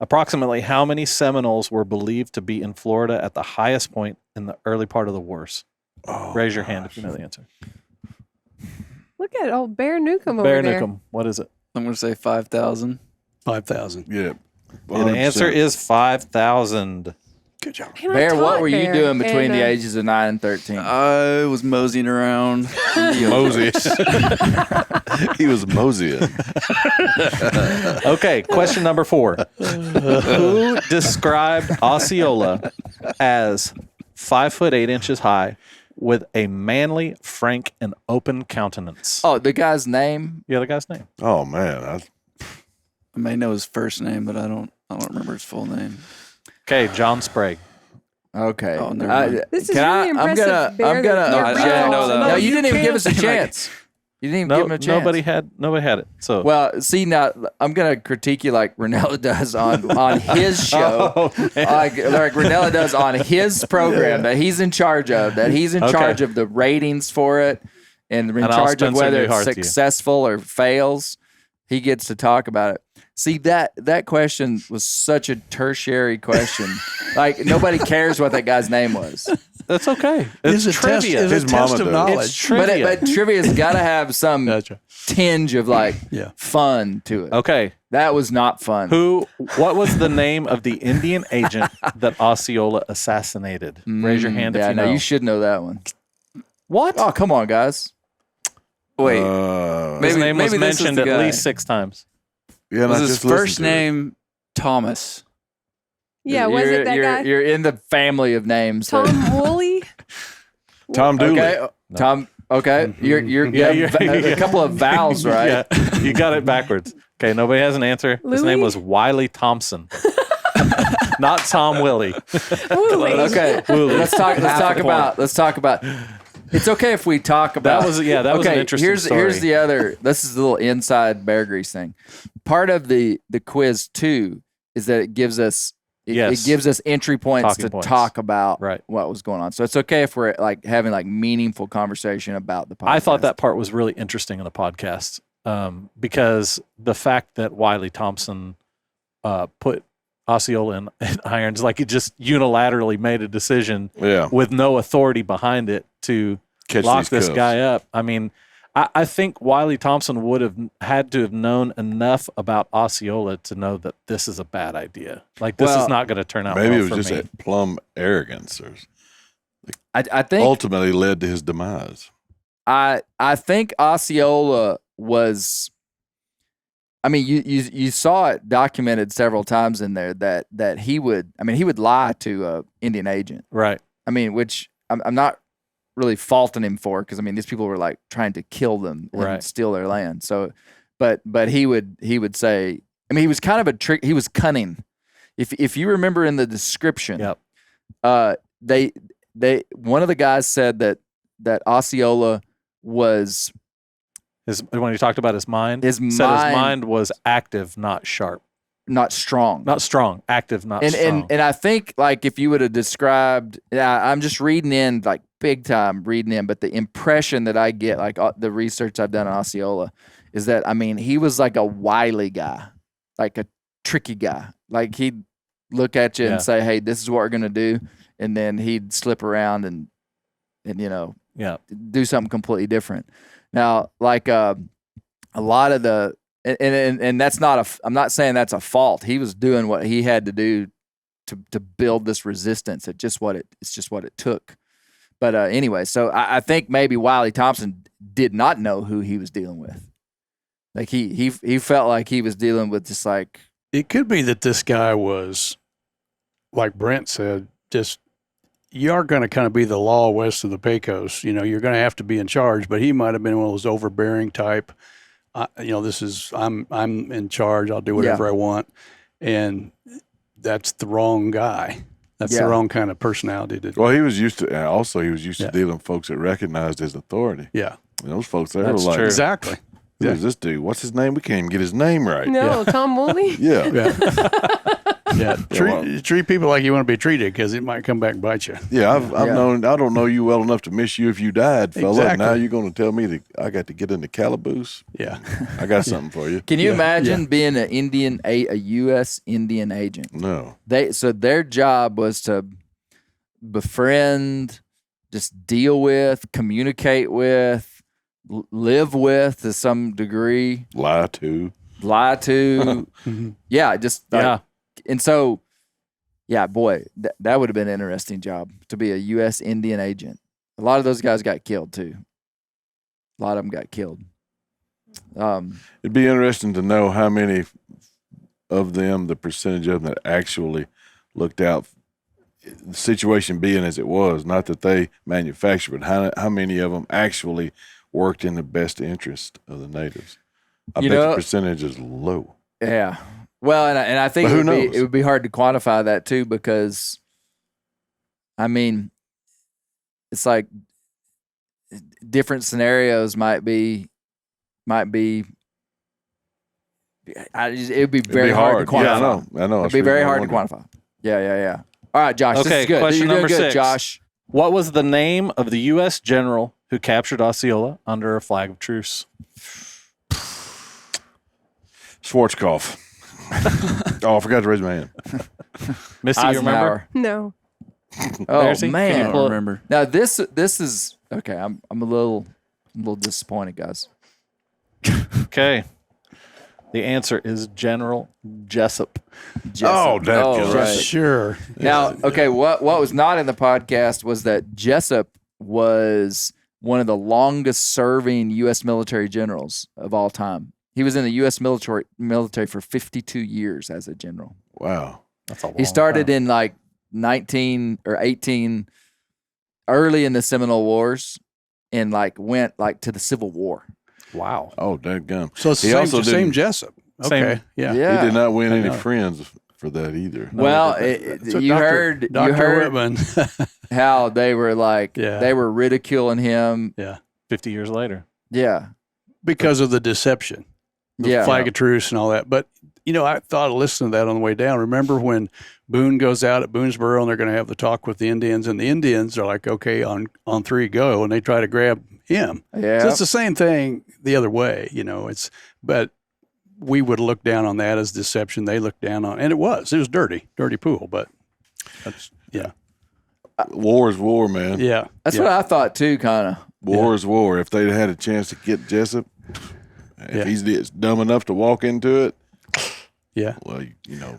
approximately how many Seminoles were believed to be in Florida at the highest point in the early part of the wars? Raise your hand if you know the answer. Look at old Bear Newcomb Bear over there. Newcomb, what is it? I'm gonna say 5,000. 5,000. Yeah. And the answer is 5,000. Good job. Man, I Bear, what taught were you Bear, doing between and, the ages of 9 and 13? I was moseying around. Moses. He was moseying. Okay, question number 4. Who described Osceola as 5'8" high with a manly, frank, and open countenance? Oh, the guy's name? The other guy's name. Oh, man. I may know his first name, but I don't remember his full name. Okay, John Sprague. Okay. Oh, never mind. This is really impressive, Bear, I'm gonna. that No, you're I bringing didn't know all that. the- No, you didn't even give us a can't. chance. You didn't even give him a chance. Nobody had it. So Well, see now, I'm gonna critique you like Ranella does on his show, like Ranella does on his program that he's in charge of. That he's in charge of the ratings for it, and in I'll charge of Spencer whether Newhart it's to you. successful or fails. He gets to talk about it. See that question was such a tertiary question. Like nobody cares what that guy's name was. that's okay. It's trivia. Is a His test mama of does. knowledge. It's trivia. But trivia's got to have some That's right. tinge of like Yeah. fun to it. Okay. That was not fun. What was the name of the Indian agent that Osceola assassinated? Raise your hand if you know. You should know that one. What? Oh, come on, guys. Wait, His name was maybe this is mentioned the at guy. least 6 times. Yeah, and was I his just listened first to it. name Thomas? Yeah, was it that guy? You're in the family of names. Tom Woolley? Tom Dooley. Okay, Tom. Okay, you're Yeah, you have you're- a couple of vowels, right? Yeah, you got it backwards. Okay, nobody has an answer. His name Louis? was Wiley Thompson. Not Tom Willie. Woolley. Okay, let's talk about. It's okay if we talk about. That was an interesting story. Here's the other. This is the little inside bear grease thing. Part of the quiz too is that it gives us it gives us entry points Talking to points. talk about Right. what was going on. So it's okay if we're like having like meaningful conversation about the podcast. I thought that part was really interesting in the podcast. because the fact that Wiley Thompson put Osceola in irons, like he just unilaterally made a decision with no authority behind it to lock this guy up. I mean, I think Wiley Thompson would have had to have known enough about Osceola to know that this is a bad idea. Like, this is not going to turn out well for me. Maybe it was just a plum arrogance, or I think ultimately led to his demise. I think Osceola was. I mean, you saw it documented several times in there that he would lie to an Indian agent, right? I mean, which I'm not really faulting him for, because I mean, these people were like trying to kill them and steal their land. So, but he would say, I mean, he was kind of a trick. He was cunning. If you remember in the description, they one of the guys said that Osceola was. When he talked about his mind, said his mind was active, not sharp. Not strong. Not strong. Active, not strong. And I think, like, if you would have described, I'm just reading in, like, big time reading in, but the impression that I get, like, the research I've done on Osceola, is that, I mean, he was like a wily guy, like a tricky guy. Like, he'd look at you and say, hey, this is what we're going to do. And then he'd slip around and do something completely different. Now, like a lot of the and that's not I'm not saying that's a fault. He was doing what he had to do to build this resistance. It's just what it took. But anyway, so I think maybe Wiley Thompson did not know who he was dealing with. Like he felt like he was dealing with just like, it could be that this guy was, like Brent said, just. You are going to kind of be the law west of the Pecos. You know, you're going to have to be in charge, but he might have been one of those overbearing type. I'm in charge. I'll do whatever I want. And that's the wrong guy. That's the wrong kind of personality. Well, he was used to dealing with folks that recognized his authority. Yeah. And those folks there were like, true. Exactly. Who is this dude? What's his name? We can't even get his name right. No, Tom Woolley? Yeah. Yeah, treat people like you want to be treated, because it might come back and bite you. Yeah, I've known. I don't know you well enough to miss you if you died, fella. Exactly. Now you're going to tell me that I got to get in the calaboose? Yeah, I got something for you. Can you imagine being a U.S. Indian agent? No. So their job was to befriend, just deal with, communicate with, live with to some degree, lie to. Yeah, just And so, boy, that would have been an interesting job, to be a U.S. Indian agent. A lot of those guys got killed, too. A lot of them got killed. It'd be interesting to know how many of them, the percentage of them that actually looked out, the situation being as it was, not that they manufactured, but how many of them actually worked in the best interest of the natives. I bet the percentage is low. Yeah. Well, and I think it would be hard to quantify that too, because, I mean, it's like different scenarios might be. It would be very hard to quantify. Yeah, I know. It'd be very hard to quantify. Yeah. All right, Josh. Okay, this is good. Question You're number doing good, 6. Josh. What was the name of the U.S. general who captured Osceola under a flag of truce? Schwarzkopf. Oh, I forgot to raise my hand. Missy, you remember? No. Oh, Darcy, man. can you pull it? Remember? Now this is okay. I'm a little disappointed, guys. Okay. The answer is General Jessup. Oh, that goes. right. Sure. Now, okay, what was not in the podcast was that Jessup was one of the longest serving U.S. military generals of all time. He was in the U.S. military for 52 years as a general. Wow. That's a long He started time. in like 19 or 18, early in the Seminole Wars, and like went like to the Civil War. Wow. Oh, dadgum. So it's He the also same didn't- Jessup. Same- Okay. Yeah. Yeah. He did not win I any know. friends for that either. Well, So you heard Whitman. how they were like Yeah. they were ridiculing him. 50 years later. Yeah, because of the deception, the Yeah. flag of truce and all that. But, I thought of listening to that on the way down. Remember when Boone goes out at Boonesboro and they're going to have the talk with the Indians, and the Indians are like, okay, on 3, go. And they try to grab him. Yeah. So it's the same thing the other way, but we would look down on that as deception. They looked down on, and it was dirty pool, but that's, yeah. War is war, man. Yeah. That's what I thought too, kind of. War is war. If they'd had a chance to get Jessup, if he's dumb enough to walk into it, yeah. well,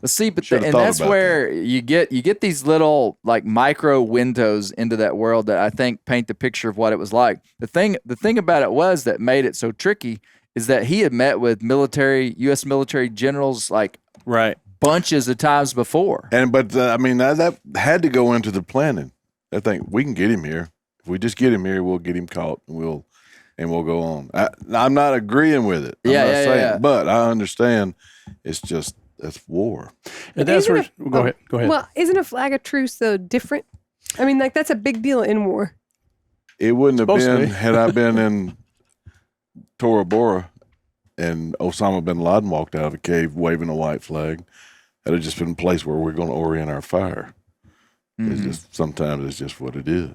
But see, should've and thought that's about where you get these little like micro windows into that world that I think paint the picture of what it was like. The thing about it was that made it so tricky is that he had met with U.S. military generals like bunches of times before. But that had to go into the planning. I think we can get him here. If we just get him here, we'll get him caught, and we'll go on. I'm not agreeing with it. I'm not saying, but I understand. It's just that's war. And that's where. Go ahead. Well, isn't a flag of truce though different? I mean, like that's a big deal in war. It wouldn't have been had I been in Tora Bora and Osama bin Laden walked out of a cave waving a white flag. That'd have just been a place where we're going to orient our fire. It's just sometimes it's just what it is.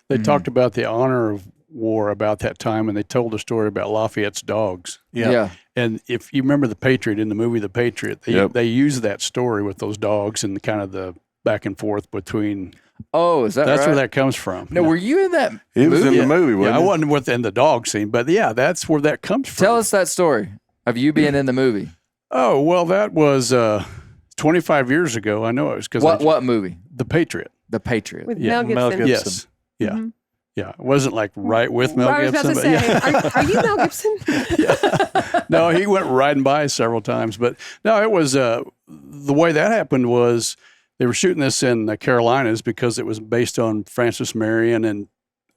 They talked about the honor of war about that time, and they told a story about Lafayette's dogs. Yeah. And if you remember the Patriot in the movie The Patriot, they used that story with those dogs and kind of the back and forth between. Oh, is that that's right? where that comes from? No, were you in that? He was in the movie, wasn't I he? wasn't within the dog scene, but yeah, that's where that comes from. Tell us that story of you being in the movie. Oh well, that was 25 years ago. I know it was because what movie? The Patriot. The Patriot. With Mel Gibson. Yes. Yeah. Mm-hmm. Yeah. It wasn't like right with Mel I was Gibson. about to say, are you Mel Gibson? Yeah. No, he went riding by several times. But no, it was the way that happened was they were shooting this in the Carolinas because it was based on Francis Marion. And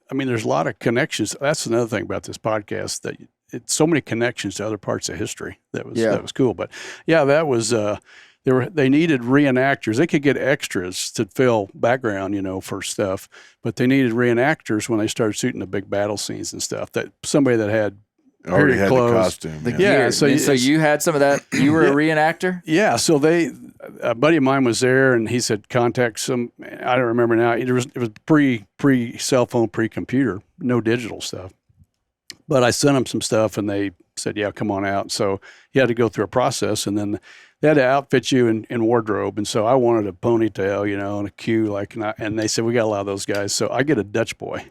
I mean, there's a lot of connections. That's another thing about this podcast, that it's so many connections to other parts of history. That was cool. But yeah, that was they needed reenactors. They could get extras to fill background, for stuff, but they needed reenactors when they started shooting the big battle scenes and stuff. That somebody that had already had clothes, the costume. The gear. So you had some of that. You were a reenactor. Yeah. So a buddy of mine was there, and he said contact some. I don't remember now. It was pre cell phone, pre computer, no digital stuff. But I sent them some stuff, and they said, "Yeah, come on out." So you had to go through a process, and then they had to outfit you in wardrobe. And so I wanted a ponytail, and a queue, and they said, "We got a lot of those guys." So I get a Dutch boy.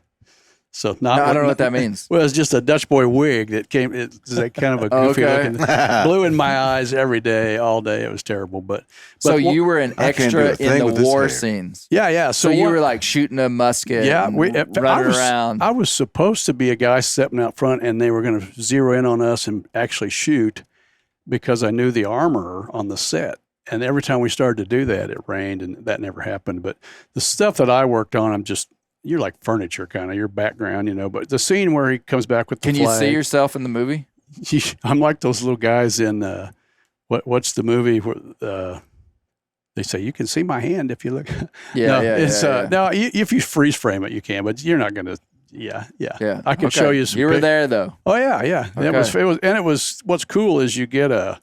So I don't know what that means. Well, it's just a Dutch boy wig that came. It's like kind of a goofy looking, blue in my eyes every day, all day. It was terrible. But so you were an extra in the war scenes. Yeah. So you were like shooting a musket. Yeah, running around. I was supposed to be a guy stepping out front, and they were going to zero in on us and actually shoot because I knew the armorer on the set. And every time we started to do that, it rained, and that never happened. But the stuff that I worked on, you're like furniture kind of, your background, but the scene where he comes back with the flag. Can you see yourself in the movie? I'm like those little guys in, what's the movie where they say, you can see my hand if you look. Yeah, No, if you freeze frame it, you can, but you're not going to. Yeah. I can show you some. You were there though. Oh yeah. Okay. It was, what's cool is you get a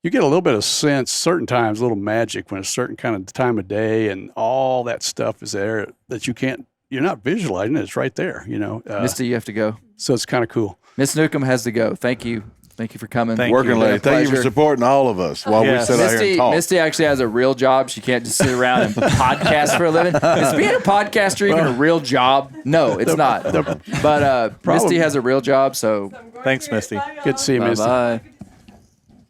little bit of sense, certain times, a little magic when a certain kind of time of day and all that stuff is there that you're not visualizing it. It's right there, Misty, you have to go. So it's kind of cool. Miss Newcomb has to go. Thank you. Thank you for coming. Working lady. Thank you for supporting all of us while we sit out here and talk. Misty actually has a real job. She can't just sit around and podcast for a living. Is being a podcaster even a real job? No, it's not. But Misty has a real job, so. Thanks, Misty. Good to see you, Misty. Bye.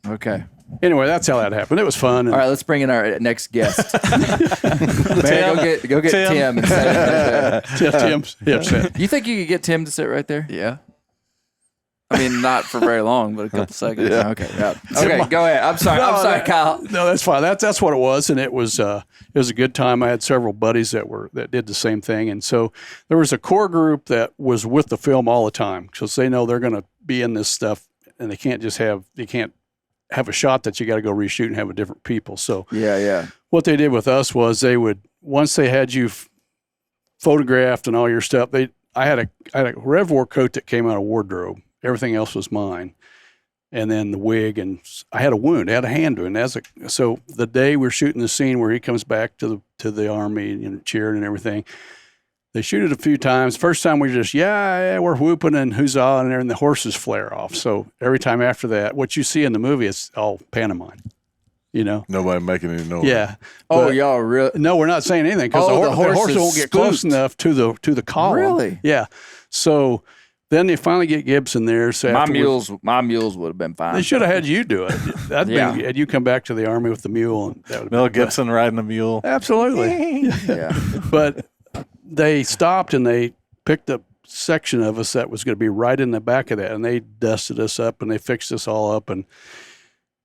Okay. Anyway, that's how that happened. It was fun. All right, let's bring in our next guest. Man, go get Tim. And sit right there. You think you could get Tim to sit right there? Yeah. I mean, not for very long, but a couple seconds. Yeah. Okay. Yeah. Okay. Go ahead. I'm sorry. Kyle. No, that's fine. That's what it was, and it was a good time. I had several buddies that did the same thing, and so there was a core group that was with the film all the time because they know they're going to be in this stuff, and they can't have a shot that you got to go reshoot and have with different people. So Yeah. what they did with us was they would, once they had you photographed and all your stuff, I had a Reservoir coat that came out of wardrobe. Everything else was mine. And then the wig, and I had a wound. I had a hand wound. So the day we're shooting the scene where he comes back to the army and cheering and everything, They shoot it a few times. First time we just, we're whooping and huzzah, and the horses flare off. So every time after that, what you see in the movie, it's all pantomime, you know? Nobody making any noise. Yeah. Oh, But- y'all really? No, we're not saying anything because Oh, the the horse horse is won't get close spooked. enough to the column. Really? Yeah. So then they finally get Gibson there. So My afterwards- mules would have been fine. They should have had you do it. That'd Yeah. been, had you come back to the Army with the mule. And that would Mel Gibson riding a mule. Absolutely. Yeah. But they stopped and they picked a section of us that was going to be right in the back of that, and they dusted us up and they fixed us all up, and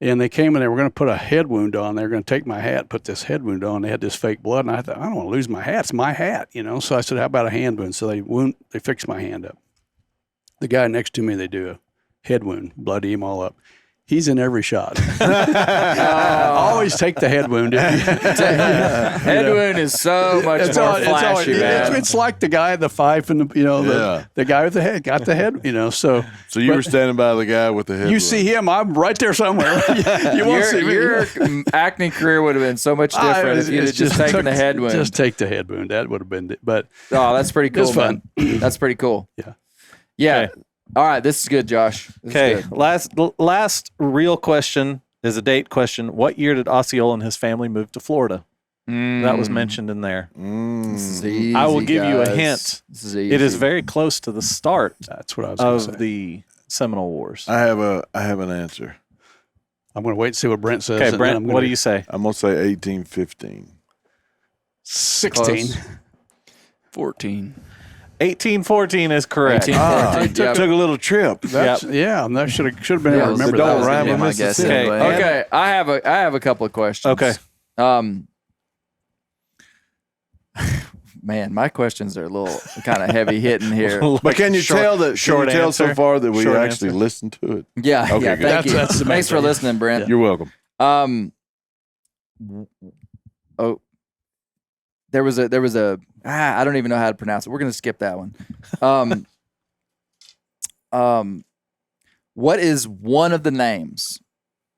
they came and they were going to put a head wound on. They were going to take my hat, put this head wound on. They had this fake blood, and I thought, I don't want to lose my hat. It's my hat, you know. So I said, how about a hand wound? So they fixed my hand up. The guy next to me, they do a head wound, bloody him all up. He's in every shot. Always take the head wound. Head wound is so much more flashy, man. It's like the guy at the fife and the guy with the head got the head, you know. So you were standing by the guy with the head. you see him, I'm right there somewhere. You won't see me. Your acting career would have been so much different if you'd have just taken the head wound. Just take the head wound. That would have been. But Oh, that's pretty cool, It's fun. man. That's pretty cool. Yeah. Yeah. Okay. All right. This is good, Josh. This is Okay, good. last real question is a date question. What year did Osceola and his family move to Florida? That was mentioned in there. This is easy, I will give you a guys. hint. This is easy. It is very close to the start that's what I was going to of say. the Seminole Wars. I have an answer. I'm going to wait and see what Brent says. Okay, and then Brent, I'm gonna what do you say? I'm gonna say 1815. 16. Close. 14. 1814 is correct. 1814. Took a little trip. Yeah, that should have been able to remember don't that. rhyme Yeah, with my guess Mississippi. anyway. Okay, I have a couple of questions. Okay. Man, my questions are a little kind of heavy hitting here. But can you tell that? short Can you tell so answer? far that we Short actually answer. listened to it? Yeah, Okay, yeah. good. Thank you. That's the main Thanks for thing. listening, Brent. You're welcome. Oh, there was a I don't even know how to pronounce it. We're gonna skip that one. What is one of the names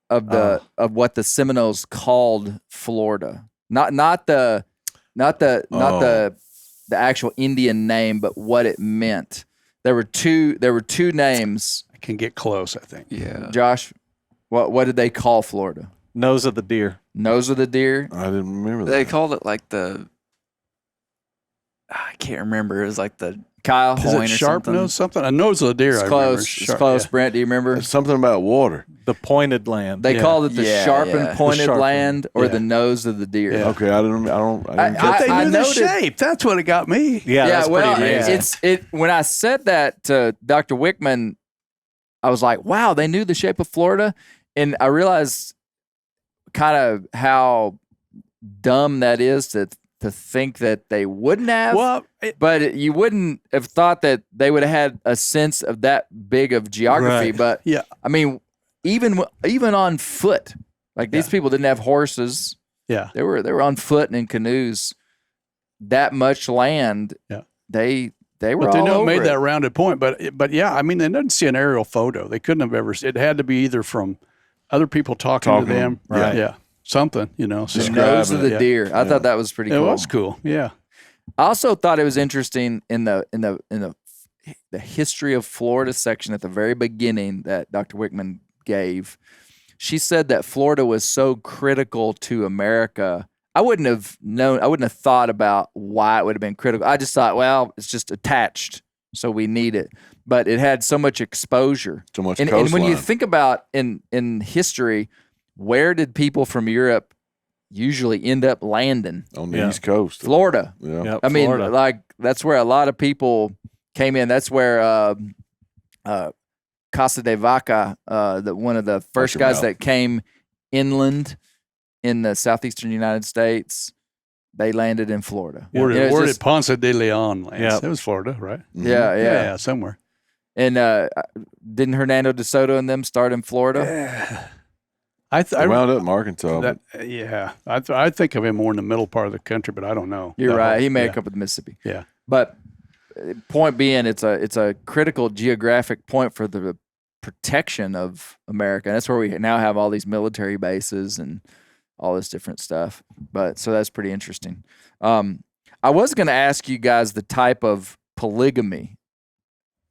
of what the Seminoles called Florida? Not the actual Indian name, but what it meant. There were two names. I can get close, I think. Yeah. Josh, what did they call Florida? Nose of the deer. Nose of the deer. I didn't remember that. They called it like I can't remember. It was like the Kyle. Is Point it or sharp something. nose something? A nose of the deer. It's I close. remember. It's Sharp, close. yeah. Brent, do you remember? It's something about water. The pointed land. They Yeah. called it the Yeah, sharpened yeah. The pointed sharpened, land or yeah. the nose of the deer. Yeah. Okay, I didn't catch I- They knew the noted- shape. That's what it got me. yeah, that's well, pretty amazing. it's when I said that to Dr. Wickman, I was like, wow, they knew the shape of Florida. And I realized kind of how dumb that is to think that they wouldn't have. Well, But you wouldn't have thought that they would have had a sense of that big of geography. Right. But yeah, I mean, even on foot, like these people didn't have horses. yeah. They were on foot and in canoes. That much land. Yeah. They were But they all never over made it. that rounded point. But yeah, I mean, they didn't see an aerial photo. They couldn't have ever. It had to be either from other people talking to them, right. Yeah, something. You know, so The Describe nose of it. the Yeah. deer. I thought that was pretty it cool. was cool. Yeah, I also thought it was interesting in the history of Florida section at the very beginning that Dr. Wickman gave. She said that Florida was so critical to America. I wouldn't have thought about why it would have been critical. I just thought, well, it's just attached, so we need it. But it had so much exposure. So much And coastline. when you think about in history, where did people from Europe usually end up landing? on the Yeah. East Coast. Florida. Yeah. Yep, I mean, Florida. like that's where a lot of people came in. That's where Casa de Vaca, one of the first your guys mouth. that came inland in the southeastern United States, they landed in Florida. where, You know, it's where just- did Ponce de Leon land? Yep. That was Florida, right? Mhm. yeah. somewhere. And didn't Hernando de Soto and them start in Florida? Yeah. I They wound up in Arkansas. that, yeah, I think of him more in the middle part of the country, but I don't know. You're That right. whole- He may yeah. have come up with Mississippi. Yeah. But point being, it's a critical geographic point for the protection of America. And that's where we now have all these military bases and all this different stuff. But so that's pretty interesting. I was going to ask you guys the type of polygamy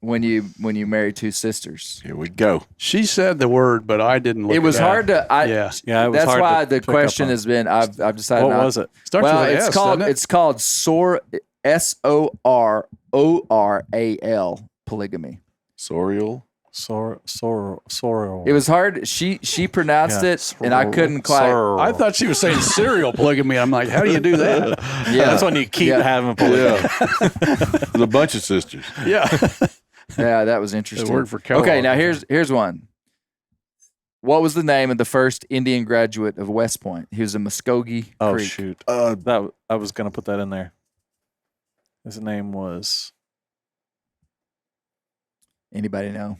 when you marry two sisters. Here we go. She said the word, but I didn't look It was it up. hard to. Yeah, it was That's hard why to the pick up question on. has been. I've decided. What not, was it? Starts Well, with an it's S, called doesn't it? it's called SORORAL polygamy. Sorial. Sorrel. It was hard. She pronounced Yeah, it, and I couldn't quite. Sorrel. I thought she was saying serial polygamy. I'm like, how do you do that? Yeah, That's when you keep Yeah. having polygamy. Yeah. With a bunch of sisters. Yeah. yeah, that was It interesting. worked for Kellogg. Okay, now here's one. What was the name of the first Indian graduate of West Point? He was a Muskogee Oh Creek. shoot! Uh, That I was gonna put that in there. His name was. Anybody know?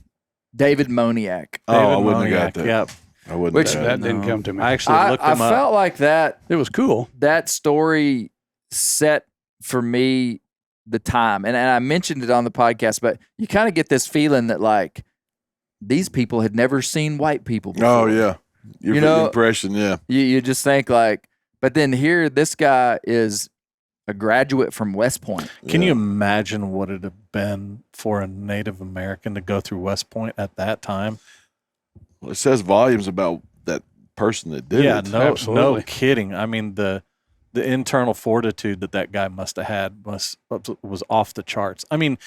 David Moniak. Oh, I David wouldn't have got Moniak. that. Yep. I wouldn't Which- have That got didn't come to me. I actually I looked him up. felt like that It was cool. story set for me the time, and I mentioned it on the podcast, but you kind of get this feeling that like these people had never seen white people it. before. Oh, yeah. Your You know- impression, yeah. You just think like, but then here this guy is a graduate from West Point. Can Yeah. you imagine what it'd have been for a Native American to go through West Point at that time? Well, it says volumes about that person that did Yeah, it. no Absolutely. kidding. I mean, the internal fortitude that guy must have had was off the charts. I mean,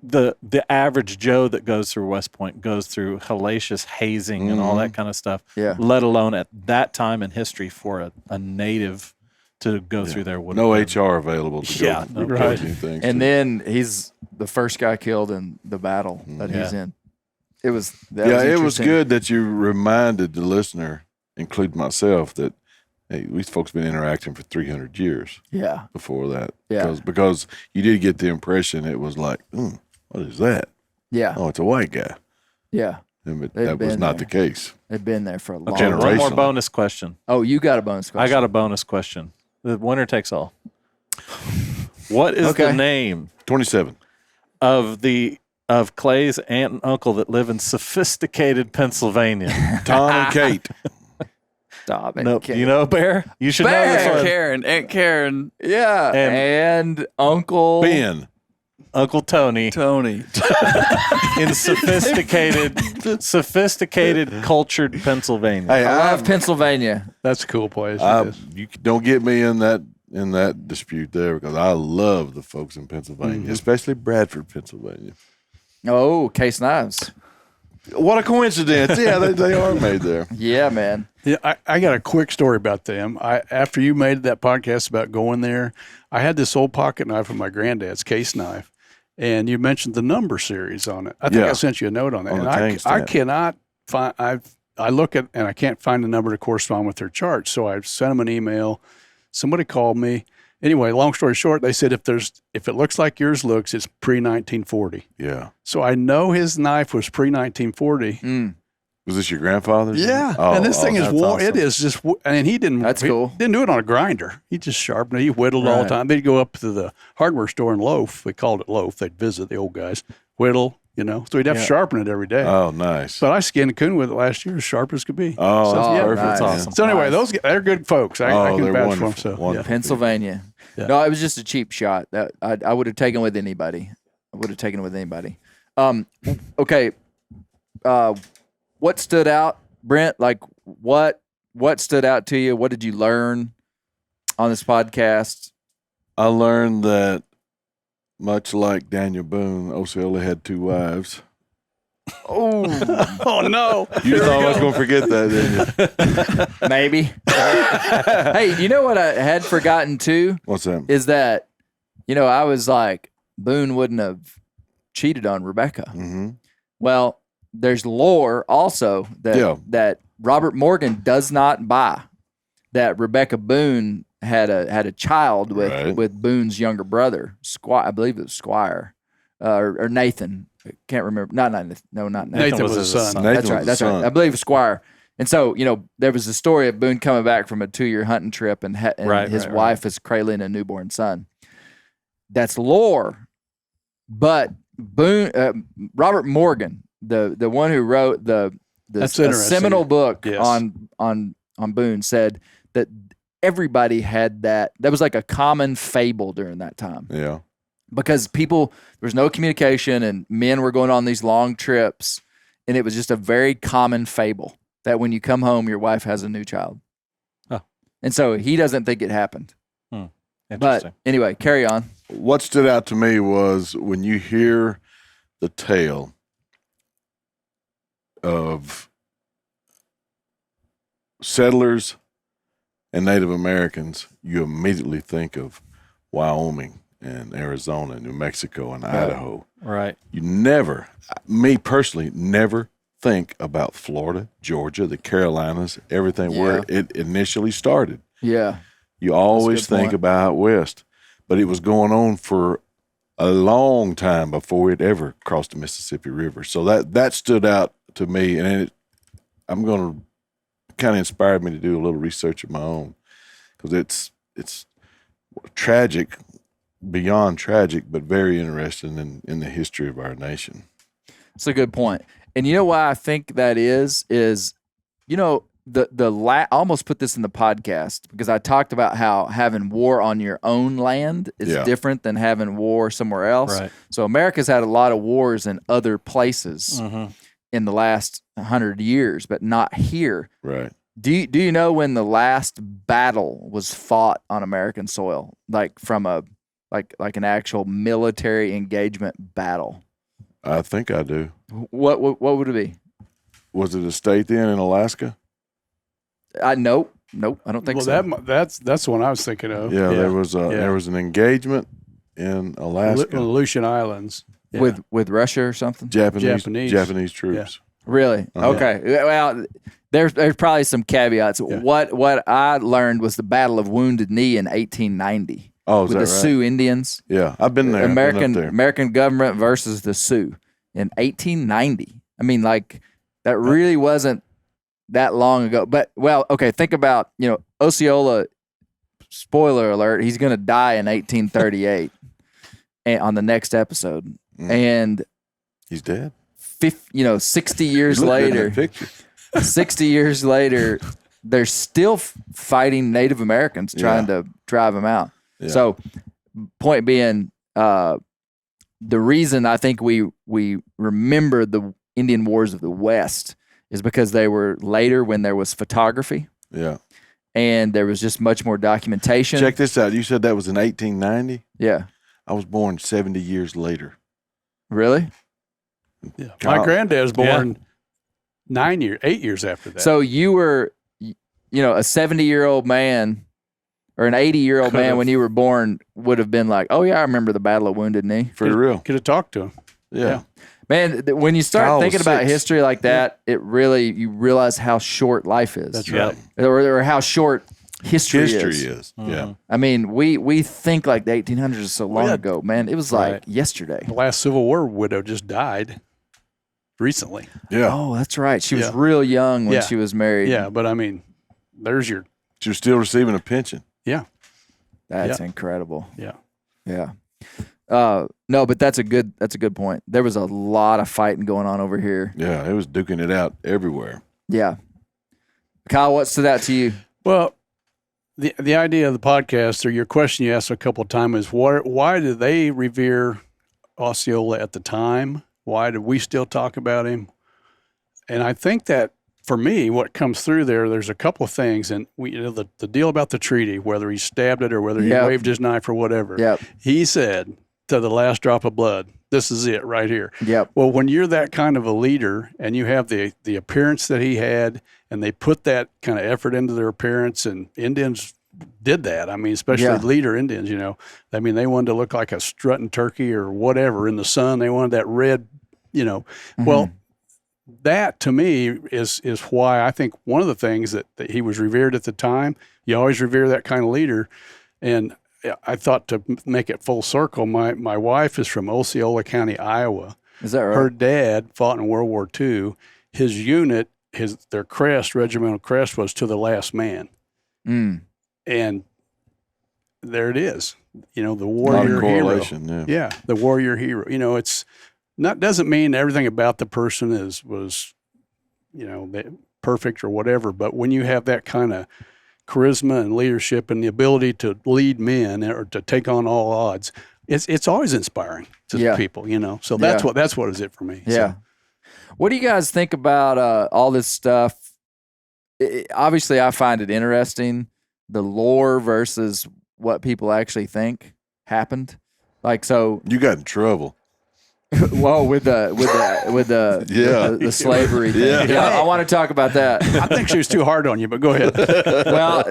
the average Joe that goes through West Point goes through hellacious hazing and all that kind of stuff. Yeah. Let alone at that time in history for a native to go through there. would No have been- HR available to Yeah, go no, report right. anything. And then he's the first guy killed in the battle that he's Yeah. in. It was it was interesting. good that you reminded the listener, including myself, that hey, these folks been interacting for 300 years Yeah. before that. Yeah. Because you did get the impression it was like, what is that? Yeah. Oh, it's a white guy. Yeah. But They've that was been not there. the case. They've been there for a long Okay, time. one more Generational. bonus question. Oh, you got a bonus question. I got a bonus question. The winner takes all. What is the Okay. name 27. of Clay's aunt and uncle that live in sophisticated Pennsylvania? Tom and Kate. Stop it. Nope. Kate. You know, Bear? You should know this Bear! one. Aunt Karen, Yeah. And Uncle Ben. Uncle Tony Tony. in sophisticated, cultured Pennsylvania. Hey, I love Pennsylvania. That's a cool place. you don't get me in that dispute there because I love the folks in Pennsylvania, especially Bradford, Pennsylvania. Oh, case knives. What a coincidence! Yeah, they are made there. Yeah, man. Yeah, I got a quick story about them. After you made that podcast about going there, I had this old pocket knife from my granddad's case knife, and you mentioned the number series on it. I think Yeah. I sent you a note on that. On And the tang I stamp. cannot find. I look at and I can't find the number to correspond with their chart. So I sent them an email. Somebody called me. Anyway, long story short, they said if it looks like yours looks, it's pre-1940. Yeah. So I know his knife was pre-1940. Mm. Was this your grandfather's? Yeah, Oh, and this thing is that's warm. It awesome. is just, and he didn't. That's he cool. Didn't do it on a grinder. He just sharpened it. He whittled all the Right. time. They'd go up to the hardware store and loaf. They called it loaf. They'd visit the old guys, whittle. So he'd have to sharpen it every day. Oh, nice. But I skinned a coon with it last year, as sharp as could be. Oh, So, that's yeah. perfect. Nice. That's awesome. So anyway, they're good folks. I Oh, can they're vouch for wonderful, them. So wonderful. yeah. Pennsylvania. Yeah. No, it was just a cheap shot. That I would have taken with anybody. I would have taken it with anybody. Okay. What stood out, Brent? Like what stood out to you? What did you learn on this podcast? I learned that much like Daniel Boone, Osceola had two wives. Oh, Oh no! You thought I was going to forget that, didn't you? maybe. Hey, you know what I had forgotten too What's that? is that I was like Boone wouldn't have cheated on Rebecca. Mm-hmm. Well, there's lore also that Robert Morgan does not buy that Rebecca Boone had a child with Boone's younger brother, Squire. I believe it was Squire or Nathan. I can't remember. Not Nathan. No, not Nathan. Nathan was his son. Nathan That's was right. the That's son. right. I believe it was Squire. And so, there was a story of Boone coming back from a 2-year hunting trip, and his wife is cradling a newborn son. That's lore, but Boone, Robert Morgan, the one who wrote the That's interesting. seminal book Yes. on Boone, said that everybody had that. That was like a common fable during that time. Yeah. Because there was no communication and men were going on these long trips, and it was just a very common fable that when you come home, your wife has a new child. Oh. And so he doesn't think it happened. Interesting. But anyway, carry on. What stood out to me was when you hear the tale of settlers and Native Americans, you immediately think of Wyoming and Arizona, New Mexico, and Idaho. Right. You never, me personally, never think about Florida, Georgia, the Carolinas, everything where it initially started. Yeah. You always think about out west, but it was going on for a long time before it ever crossed the Mississippi River. So that stood out to me, and I'm going to kind of inspired me to do a little research of my own, because it's tragic, beyond tragic, but very interesting in the history of our nation. It's a good point. And you know why I think that is, you know, I almost put this in the podcast because I talked about how having war on your own land is different than having war somewhere else. Right. So America's had a lot of wars in other places in the last 100 years, but not here. Right. Do you know when the last battle was fought on American soil, like from like an actual military engagement battle? I think I do. What would it be? Was it a state then in Alaska? Nope. I don't think so. That's the one I was thinking of. Yeah, there was an engagement in Alaska. Aleutian Islands. With Russia or something? Japanese troops. Really? Okay. Well, there's probably some caveats. Yeah. What I learned was the Battle of Wounded Knee in 1890. Oh, is with that the right? Sioux Indians. Yeah, I've been there. American government versus the Sioux in 1890. I mean, like that really wasn't that long ago. But okay, think about, Osceola, spoiler alert, he's going to die in 1838 and on the next episode. And he's dead. 60 years later, 60 years later, they're still fighting Native Americans trying to drive them out. Yeah. So point being, the reason I think we remember the Indian Wars of the West is because they were later when there was photography. Yeah. And there was just much more documentation. Check this out. You said that was in 1890? Yeah. I was born 70 years later. Really? Yeah. My granddad was born 8 years after that. So you were, a 70-year-old man or an 80-year-old man when you were born would have been like, oh, yeah, I remember the Battle of Wounded Knee. For real. Could have talked to him. Yeah. Man, when you start thinking about history like that, you realize how short life is. That's right. Or how short history is. Mm-hmm. Yeah. I mean, we think like the 1800s is so long ago, man. It was like yesterday. The last Civil War widow just died recently. Yeah. Oh, that's right. She was real young when she was married. Yeah, but I mean, she was still receiving a pension. Yeah. That's incredible. Yeah. Yeah. No, but that's a good point. There was a lot of fighting going on over here. Yeah, it was duking it out everywhere. Yeah. Kyle, what stood out to you? Well, the idea of the podcast, or your question you asked a couple of times, is why did they revere Osceola at the time? Why did we still talk about him? And I think that for me, what comes through there's a couple of things, and the deal about the treaty, whether he stabbed it or whether he waved his knife or whatever, he said to the last drop of blood, this is it right here. Yep. Well, when you're that kind of a leader and you have the appearance that he had, and they put that kind of effort into their appearance, and Indians did that. I mean, especially leader Indians, I mean, they wanted to look like a strutting turkey or whatever in the sun. They wanted that red, Well, that to me is why I think one of the things that he was revered at the time. You always revere that kind of leader. And I thought, to make it full circle, my wife is from Osceola County, Iowa. Is that right? Her dad fought in World War II. His unit, their crest, regimental crest, was to the last man. Mm. And there it is. The warrior hero. Yeah, the warrior hero. It's not, doesn't mean everything about the person was perfect or whatever. But when you have that kind of charisma and leadership and the ability to lead men or to take on all odds. It's always inspiring to the people, you know. So that's what is it for me. Yeah. So. What do you guys think about all this stuff? Obviously, I find it interesting, the lore versus what people actually think happened. Like, so You got in trouble. well, with the slavery thing. Yeah. I want to talk about that. I think she was too hard on you, but go ahead. Well,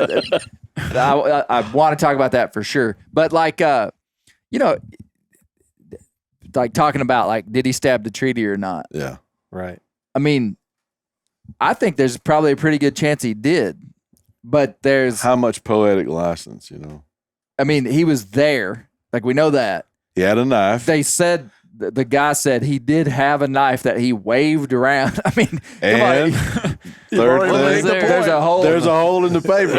I want to talk about that for sure. But like, you know, like talking about like, did he stab the treaty or not? Yeah. Right. I mean, I think there's probably a pretty good chance he did, but there's, How much poetic license, you know? I mean, he was there. Like, we know that. He had a knife. They said, the guy said he did have a knife that he waved around. I mean, And come third on. thing, There's a hole. there's a hole in the paper.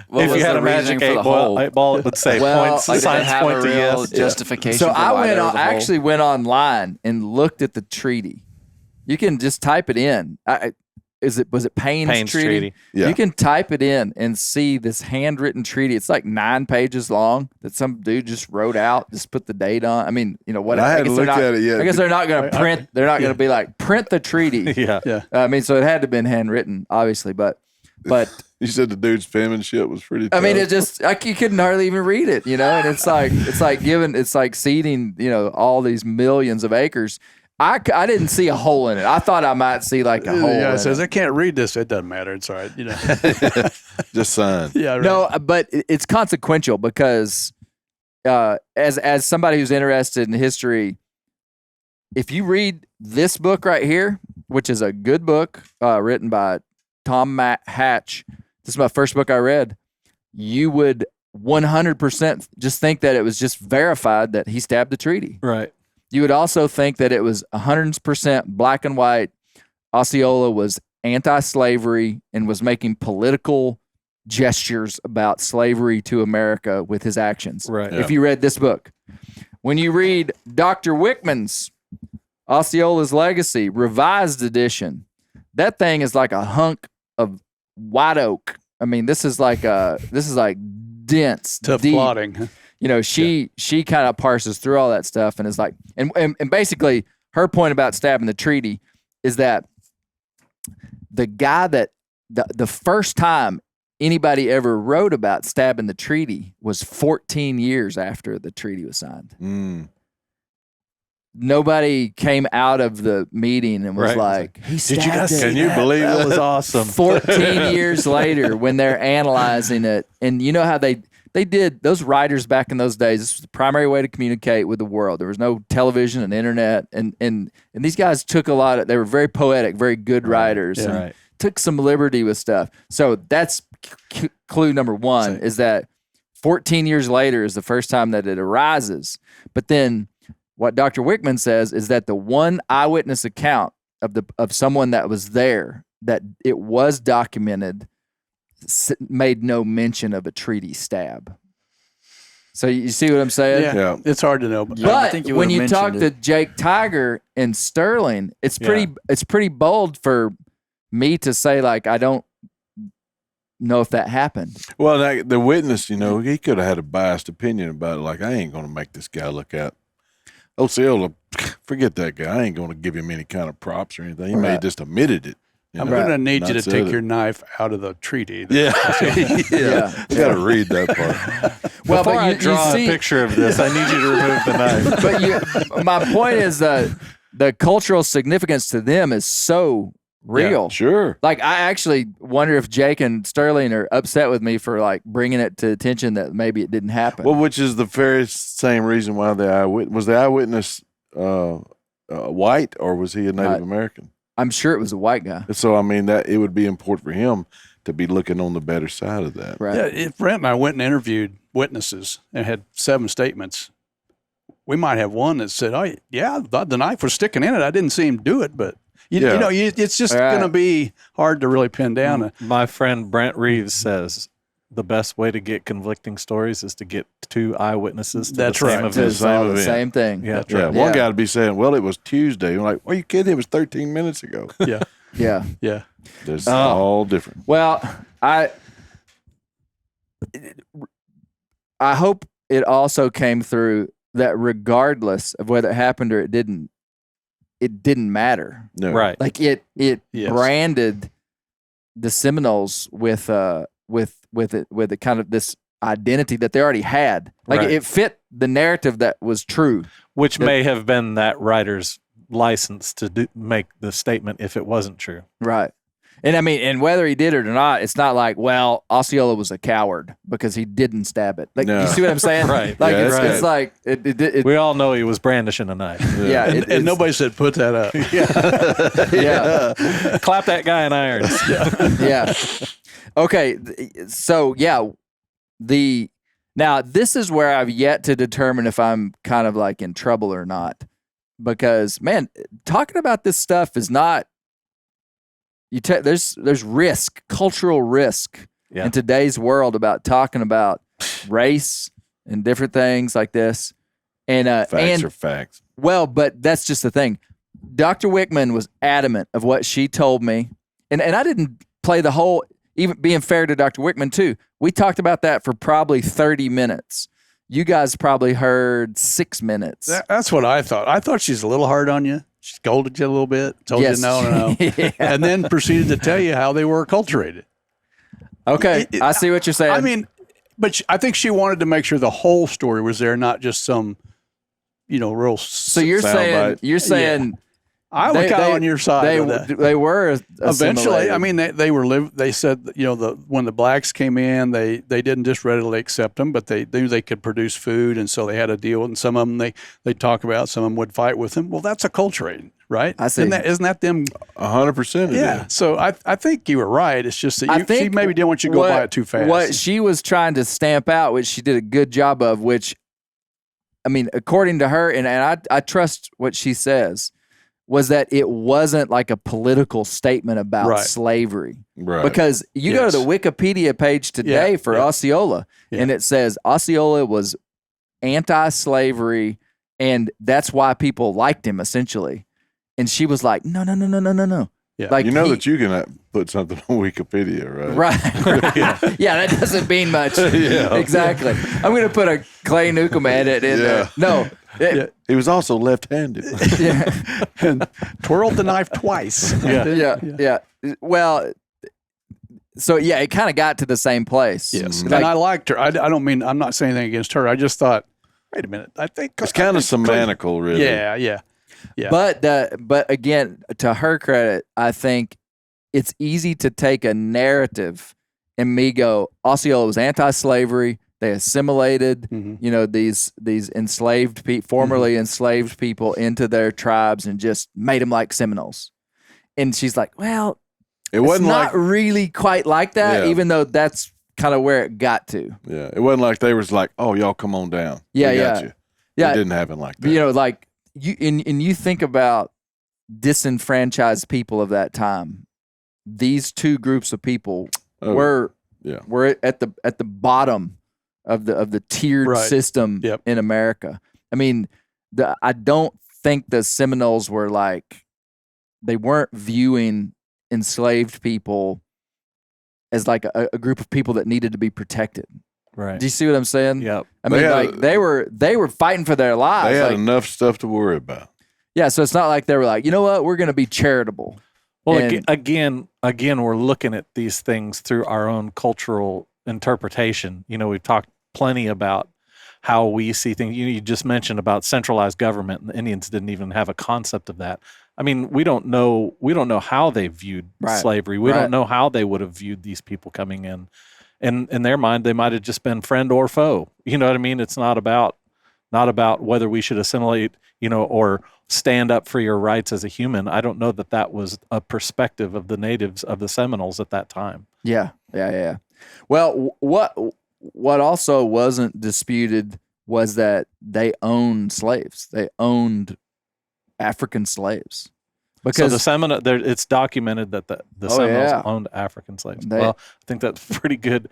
What If was you had the a magic reasoning for the hole? 8-ball, it would say points. Like, did it Science have point a to real yes. justification So for I why went there on, was a hole? actually went online and looked at the treaty. You can just type it in. Was it Payne's treaty? Yeah. You can type it in and see this handwritten treaty. It's like 9 pages long that some dude just wrote out, just put the date on. I mean, you know what? I hadn't looked at it yet. I guess they're not going to print. They're not going to be like print the treaty. Yeah. I mean, so it had to have been handwritten, obviously, but You said the dude's penmanship was pretty I tough. mean, it just like you couldn't hardly even read it, you know. And it's like seeding, you know, all these millions of acres. I didn't see a hole in it. I thought I might see like a hole. Yeah, in it says it. I can't read this. It doesn't matter. It's all right. You know. Just sign. Yeah. Right. No, but it's consequential because as somebody who's interested in history, if you read this book right here, which is a good book written by Tom Hatch, this is my first book I read, you would 100% just think that it was just verified that he stabbed the treaty. Right. You would also think that it was 100% black and white. Osceola was anti-slavery and was making political gestures about slavery to America with his actions. Right. If you read this book. When you read Dr. Wickman's Osceola's Legacy, revised edition, that thing is like a hunk of white oak. I mean, this is like dense, Tough deep. plotting. You know, she kind of parses through all that stuff and is like, and basically her point about stabbing the treaty is that the guy that the first time anybody ever wrote about stabbing the treaty was 14 years after the treaty was signed. Mm. Nobody came out of the meeting and was Right. like, he stabbed Did you guys it. see Can you believe that? that? Was awesome. 14 years later when they're analyzing it, and you know how they did, those writers back in those days, this was the primary way to communicate with the world. There was no television and internet, and these guys took a lot of, they were very poetic, very good writers, Yeah. and Right. took some liberty with stuff. So that's clue number one, is that 14 years later is the first time that it arises. But then what Dr. Wickman says is that the one eyewitness account of someone that was there, that it was documented, made no mention of a treaty stab. So you see what I'm saying? Yeah. It's hard to know. Yeah, I But think you when would've you talk mentioned to Jake Tiger and Sterling, it's pretty bold for me to say, like, I don't know if that happened. Well, the witness, you know, he could have had a biased opinion about it. Like, I ain't going to make this guy look out. Osceola, forget that guy. I ain't going to give him any kind of props or anything. He may have just admitted it. I'm going to need you to take your knife out of the treaty. Yeah. Yeah. You got to read that part. Well, Before but I you draw see, a picture of this, I need you to remove the knife. but my point is that the cultural significance to them is so real. Sure. Like, I actually wonder if Jake and Sterling are upset with me for like bringing it to attention that maybe it didn't happen. Well, which is the very same reason why the eyewitness white, or was he a Native American? I'm sure it was a white guy. So I mean that it would be important for him to be looking on the better side of that. Right. Yeah, if Brent and I went and interviewed witnesses and had 7 statements, we might have one that said, "Oh, yeah, the knife was sticking in it. I didn't see him do it, but you know, it's just Right. going to be hard to really pin down." My friend Brent Reeves says the best way to get conflicting stories is to get 2 eyewitnesses to That's the same right. event. It's all the event. same thing. Yeah. Yeah, Yeah. one guy would be saying, "Well, it was Tuesday." I'm like, "Are you kidding? It was 13 minutes ago." Yeah. Yeah. Yeah. It's all different. Well, I hope it also came through that regardless of whether it happened or it didn't matter. No. Right. Like it Yes. branded the Seminoles with a kind of this identity that they already had. Like Right. it fit the narrative that was true. Which may have been that writer's license to make the statement if it wasn't true. Right. And I mean, and whether he did it or not, it's not like, well, Osceola was a coward because he didn't stab it. Like, No. you see what I'm saying? Right. Like, Yeah, it's, that's it's like, it We all know he was brandishing a knife. yeah. And nobody said put that up. yeah. Clap that guy in irons. Yeah. Okay. So, yeah. Now, this is where I've yet to determine if I'm kind of like in trouble or not. Because, man, talking about this stuff is not, there's risk, cultural risk Yeah. in today's world about talking about race and different things like this. And Facts are facts. well, but that's just the thing. Dr. Wickman was adamant of what she told me, and I didn't play the whole. Even being fair to Dr. Wickman too, we talked about that for probably 30 minutes. You guys probably heard 6 minutes. That's what I thought. I thought she's a little hard on you. She scolded you a little bit, told Yes. you no. Yeah. And then proceeded to tell you how they were acculturated. Okay, I see what you're saying. I mean, but I think she wanted to make sure the whole story was there, not just some, real. so you're soundbite. saying I was kind of on your side. with that. they were Eventually, assimilated. I mean, they said, when the blacks came in, they didn't just readily accept them, but they knew they could produce food, and so they had a deal. And some of them they talk about, some of them would fight with them. Well, that's acculturating, right? I see. Isn't that them? 100%. Yeah. So I think you were right. It's just that she maybe didn't want you to go by it too fast. What she was trying to stamp out, which she did a good job of, which, I mean, according to her, and I trust what she says, was that it wasn't like a political statement about Right. slavery. Right. Because you go to the Yes. Wikipedia page today Yeah, for yeah. Osceola, Yeah. and it says Osceola was anti-slavery, and that's why people liked him, essentially. And she was like, no. Yeah. Like you know he- that you can put something on Wikipedia, right? Right. Yeah, that doesn't mean much. Yeah. Exactly. I'm going to put a Clay Newcomb edit in there. No. He was also left-handed. Yeah. and twirled the knife twice. Yeah. Well, so yeah, it kind of got to the same place. Yes. Mhm. And I liked her. I don't mean, I'm not saying anything against her. I just thought, wait a minute. I think It's kind of semantical, really. Yeah. But again, to her credit, I think it's easy to take a narrative and me go, Osceola was anti-slavery. They assimilated, Mhm. these enslaved formerly enslaved people into their tribes and just made them like Seminoles. And she's like, well, It it's wasn't not like really quite like that, Yeah. even though that's kind of where it got to. it wasn't like they was like, oh, y'all come on down. Yeah, We got yeah. you. Yeah. It didn't happen like that. Like you and you think about disenfranchised people of that time. These two groups of people Oh, were yeah. at the bottom of the tiered Right. system Yep. in America. I mean, I don't think the Seminoles were like, they weren't viewing enslaved people as like a group of people that needed to be protected. Right. Do you see what I'm saying? Yep. I mean, They had like they were fighting for their lives. They had Like, enough stuff to worry about. yeah, so it's not like they were like, you know what, we're going to be charitable. Well, And- again, we're looking at these things through our own cultural interpretation. We've talked plenty about how we see things. You just mentioned about centralized government, and the Indians didn't even have a concept of that. I mean, we don't know how they viewed Right. slavery. We Right. don't know how they would have viewed these people coming in. And in their mind, they might have just been friend or foe. You know what I mean? It's not about whether we should assimilate, or stand up for your rights as a human. I don't know that was a perspective of the natives of the Seminoles at that time. Yeah. Well, what also wasn't disputed was that they owned slaves. They owned African slaves. So Because the Seminole, it's documented that the Oh, Seminoles yeah. owned African slaves. They- Well, I think that's pretty good.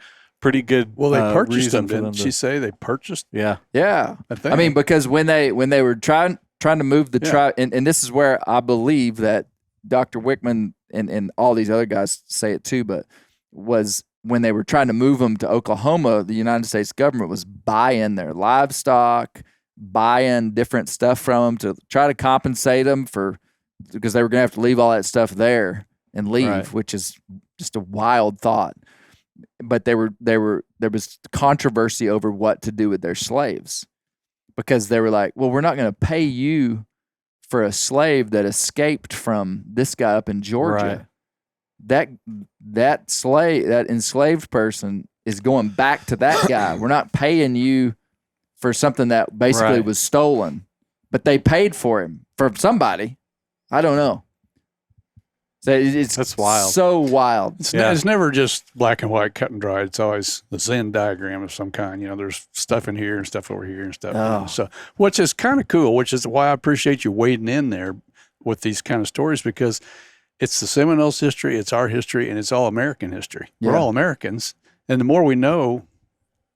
Well, they purchased reason them, for didn't to- she say? They purchased, Yeah. yeah. I think. I mean, because when they were trying to move the tribe, and this is where I believe that Dr. Wickman and all these other guys say it too, but was when they were trying to move them to Oklahoma, the United States government was buying their livestock, buying different stuff from them to try to compensate them because they were going to have to leave all that stuff there and leave, Right. which is just a wild thought. But there was controversy over what to do with their slaves, because they were like, well, we're not going to pay you for a slave that escaped from this guy up in Georgia. That enslaved person is going back to that guy. We're not paying you for something that basically Right. was stolen, but they paid for him from somebody. I don't know. So it's That's wild. So wild. It's never just black and white, cut and dried. It's always a Venn diagram of some kind. There's stuff in here and stuff over here and stuff. Oh. So, which is kind of cool, which is why I appreciate you wading in there with these kind of stories, because it's the Seminoles history, it's our history, and it's all American history. We're Yeah. all Americans. And the more we know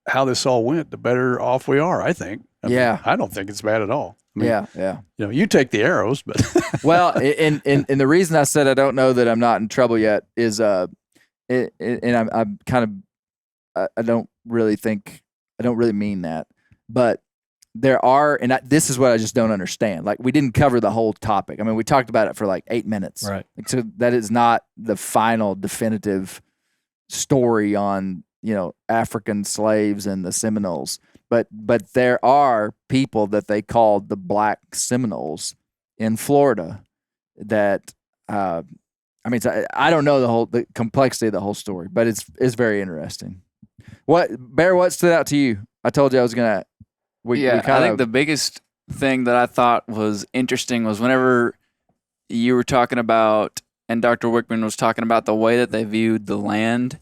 how this all went, the better off we are, I think. I mean, Yeah. I don't think it's bad at all. I mean, Yeah. you take the arrows, but Well, and the reason I said I don't know that I'm not in trouble yet is and I'm kind of I don't really mean that, but there are, and this is what I just don't understand. Like, we didn't cover the whole topic. I mean, we talked about it for like 8 minutes. Right. Like, so that is not the final definitive story on African slaves and the Seminoles. But there are people that they called the Black Seminoles in Florida that I don't know the complexity of the whole story, but it's very interesting. What stood out to you? I told you I was gonna. I think the biggest thing that I thought was interesting was whenever you were talking about, and Dr. Wickman was talking about the way that they viewed the land.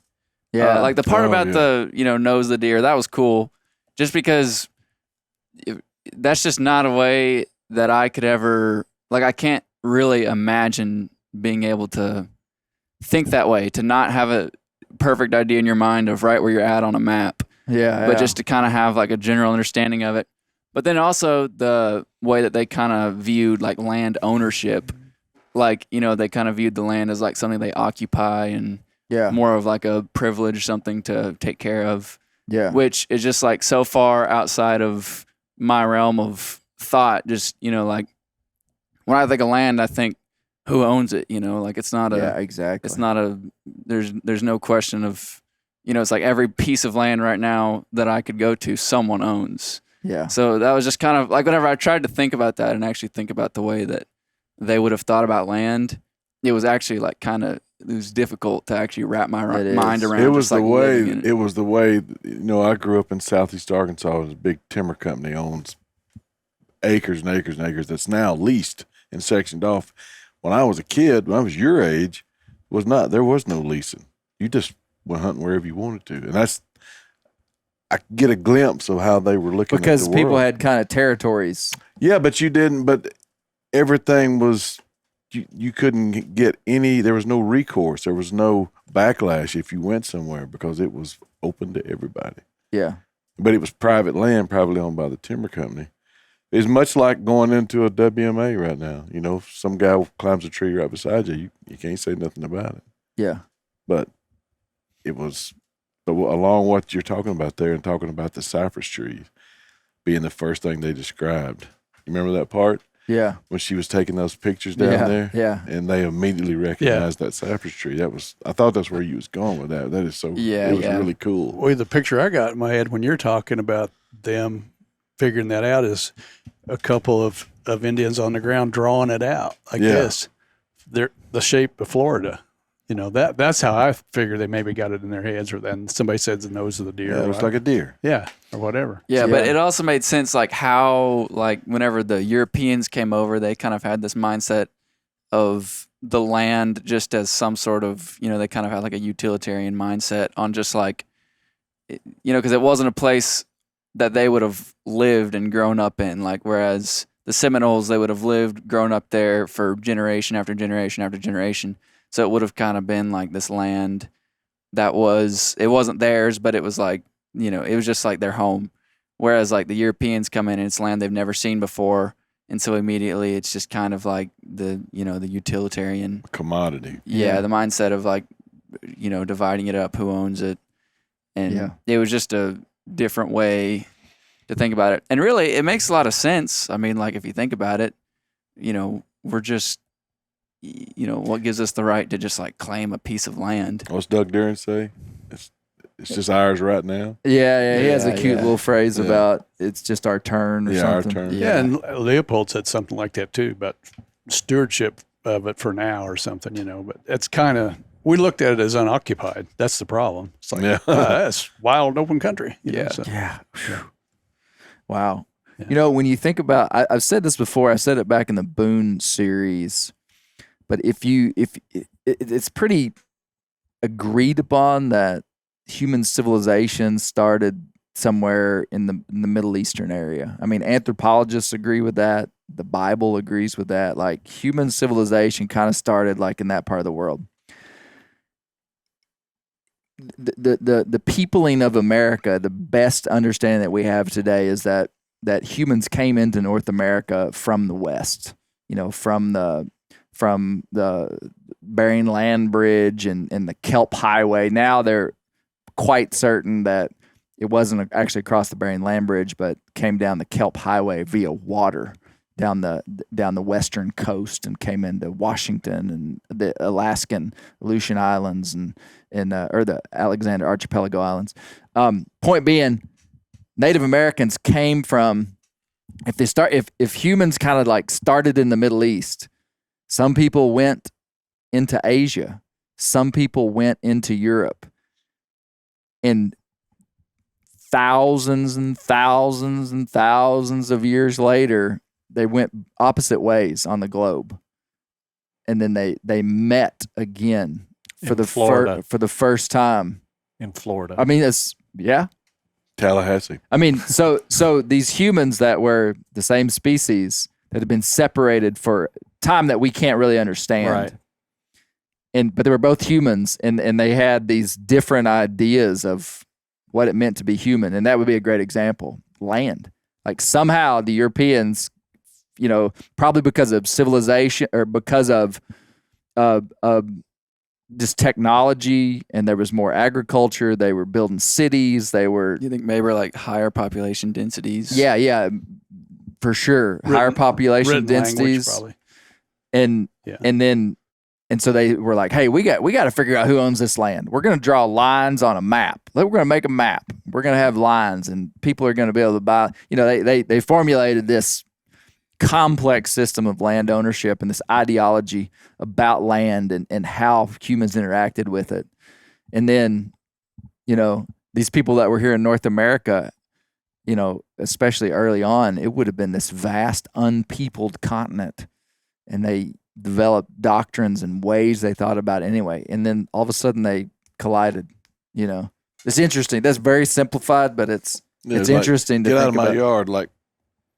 Yeah, like the part Oh, about yeah. the nose of the deer, that was cool. Just because that's just not a way that I could ever, like, I can't really imagine being able to think that way, to not have a perfect idea in your mind of right where you're at on a map, but just to kind of have like a general understanding of it. But then also the way that they kind of viewed like land ownership, like, they kind of viewed the land as like something they occupy and more of like a privilege, something to take care of. Yeah. Which is just like so far outside of my realm of thought. Just, like when I think of land, I think who owns it, like it's not exactly. it's not there's no question of, it's like every piece of land right now that I could go to, someone owns. Yeah. So that was just kind of like whenever I tried to think about that and actually think about the way that they would have thought about land, it was actually like it was difficult to actually wrap my mind around. It was just, like, the way. living in it. It was the way. I grew up in Southeast Arkansas. It was a big timber company, owns acres and acres and acres. That's now leased and sectioned off. When I was a kid, when I was your age, there was no leasing. You just went hunting wherever you wanted to, and I get a glimpse of how they were looking Because at the people world. had kind of territories. Yeah, but you didn't. But everything was. You couldn't get any. There was no recourse. There was no backlash if you went somewhere because it was open to everybody. Yeah. But it was private land, privately owned by the timber company. It's much like going into a WMA right now. If some guy climbs a tree right beside you, you can't say nothing about it. Yeah. But it was, along what you're talking about there and talking about the cypress trees being the first thing they described. You remember that part? Yeah. When she was taking those pictures down there? Yeah. And they immediately recognized that cypress tree. I thought that's where you was going with that. That is so, Yeah, it was yeah. really cool. Well, the picture I got in my head when you're talking about them figuring that out is a couple of Indians on the ground drawing it out like this. They're the shape of Florida. That's how I figure they maybe got it in their heads, or then somebody said the nose of the deer. Yeah, it was like a deer. Yeah, or whatever. Yeah, but it also made sense, like how, like whenever the Europeans came over, they kind of had this mindset of the land just as some sort of, they kind of had like a utilitarian mindset on just like, because it wasn't a place that they would have lived and grown up in. Like, whereas the Seminoles, they would have lived, grown up there for generation after generation after generation. So it would have kind of been like this land that it wasn't theirs, but it was like, it was just like their home. Whereas like the Europeans come in and it's land they've never seen before. And so immediately it's just kind of like the utilitarian Commodity. Yeah, the mindset of like, dividing it up, who owns it. And it was just a different way to think about it. And really, it makes a lot of sense. I mean, like if you think about it, we're just, what gives us the right to just like claim a piece of land? What's Doug Deering say? It's just ours right now. Yeah, he has a cute little phrase about it's just our turn or something. Our turn. Yeah, and Leopold said something like that too, about stewardship of it for now or something, but it's kind of, we looked at it as unoccupied. That's the problem. It's like, that's wild open country. You know, so. Yeah. Wow. Yeah. When you think about, I've said this before, I said it back in the Boone series, but it's pretty agreed upon that human civilization started somewhere in the Middle Eastern area. I mean, anthropologists agree with that. The Bible agrees with that. Like human civilization kind of started like in that part of the world. The peopling of America, the best understanding that we have today is that humans came into North America from the West, from the Bering Land Bridge and the Kelp Highway. Now they're quite certain that it wasn't actually across the Bering Land Bridge, but came down the Kelp Highway via water down the western coast and came into Washington and the Alaskan Aleutian Islands and or the Alexander Archipelago Islands. Point being, Native Americans came from, if humans kind of like started in the Middle East, some people went into Asia, some people went into Europe, and thousands and thousands and thousands of years later, they went opposite ways on the globe, and then they met again for the first time in Florida. I mean, it's Tallahassee. I mean, so these humans that were the same species that had been separated for time that we can't really understand, right? But they were both humans, and they had these different ideas of what it meant to be human, and that would be a great example. Land, like somehow the Europeans, probably because of civilization or because of just technology, and there was more agriculture. They were building cities. You think maybe like higher population densities? Yeah, for sure. Higher population densities, probably. And so they were like, hey, we got to figure out who owns this land. We're going to draw lines on a map. We're going to make a map. We're going to have lines, and people are going to be able to buy. They formulated this complex system of land ownership and this ideology about land and how humans interacted with it. And then, these people that were here in North America, especially early on, it would have been this vast, unpeopled continent. And they developed doctrines and ways they thought about it anyway. And then all of a sudden they collided, It's interesting. That's very simplified, but it's interesting to get think out of my about. yard. Like,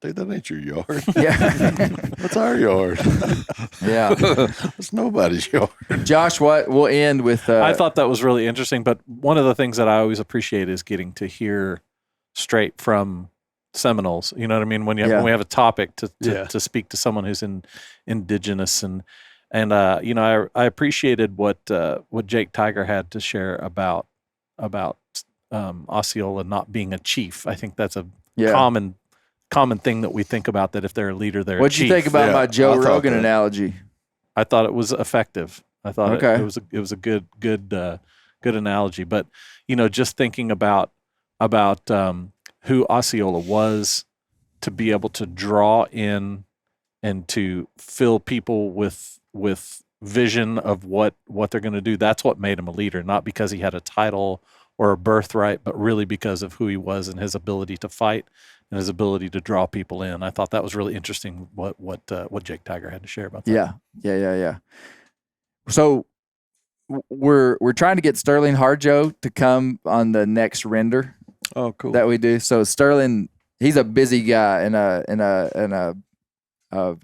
that ain't your yard. Yeah. That's our yard. Yeah. It's nobody's yard. Josh, we'll end with... I thought that was really interesting, but one of the things that I always appreciate is getting to hear straight from Seminoles. You know what I mean? When we have a topic to speak to someone who's indigenous and I appreciated what Jake Tiger had to share about Osceola not being a chief. I think that's a common thing that we think about, that if they're a leader, they're What'd a chief. you think about my Joe Rogan analogy? I thought it was effective. I thought Okay. it was a good analogy. But just thinking about who Osceola was, to be able to draw in and to fill people with vision of what they're going to do. That's what made him a leader, not because he had a title or a birthright, but really because of who he was and his ability to fight and his ability to draw people in. I thought that was really interesting what Jake Tiger had to share about that. Yeah. So we're trying to get Sterling Harjo to come on the next render. Oh, cool. That we do. So Sterling, he's a busy guy and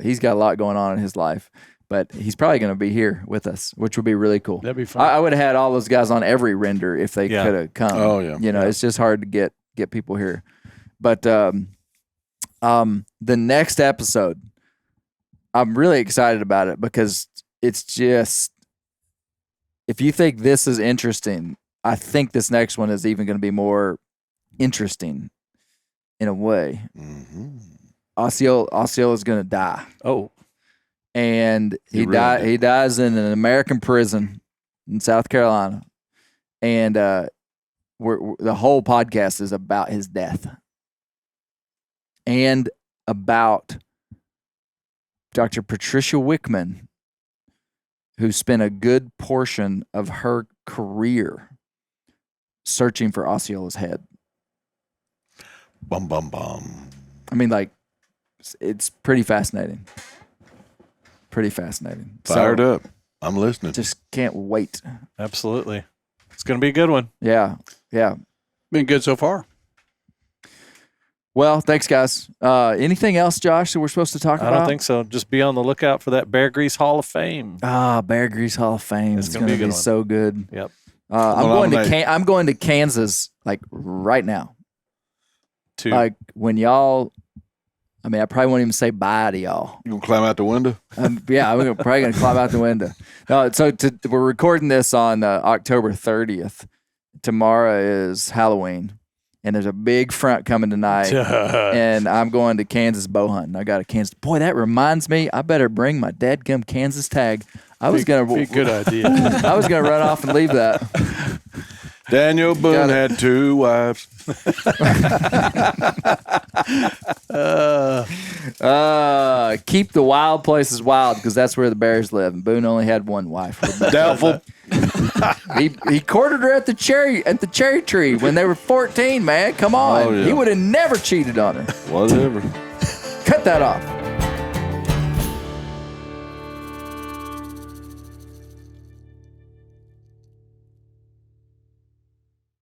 he's got a lot going on in his life, but he's probably going to be here with us, which would be really cool. That'd be fun. I would have had all those guys on every render if they could have come. Oh yeah. It's just hard to get people here. But the next episode, I'm really excited about it because it's just, if you think this is interesting, I think this next one is even going to be more interesting in a way. Mm-hmm. Osceola is going to die. Oh, And he really he dies in an American prison in South Carolina. And the whole podcast is about his death and about Dr. Patricia Wickman, who spent a good portion of her career searching for Osceola's head. Bum, bum, bum. I mean, like, it's pretty fascinating. Pretty fascinating. Fired up. I'm listening. Just can't wait. absolutely. It's going to be a good one. Yeah. Yeah. Been good so far. Well, thanks, guys. Anything else, Josh, that we're supposed to talk about? I don't think so. Just be on the lookout for that Bear Grease Hall of Fame. Bear Grease Hall of Fame. It's It's gonna going be a to good be one. so good. Yep. I'm going to Kansas like right now. Two. Like when y'all, I mean, I probably won't even say bye to y'all. You gonna climb out the window? Yeah, I'm probably going to climb out the window. No, so we're recording this on October 30th. Tomorrow is Halloween, and there's a big front coming tonight. And I'm going to Kansas bow hunting. I got a Kansas. Boy, that reminds me, I better bring my dadgum Kansas tag. I was Be a good idea. I was gonna run off and leave that. Daniel Boone Got it. had 2 wives. Keep the wild places wild because that's where the bears live. And Boone only had one wife. Doubtful. He courted her at the cherry tree when they were 14. Man, come on. Oh, yeah. He would have never cheated on her. Whatever. Cut that off.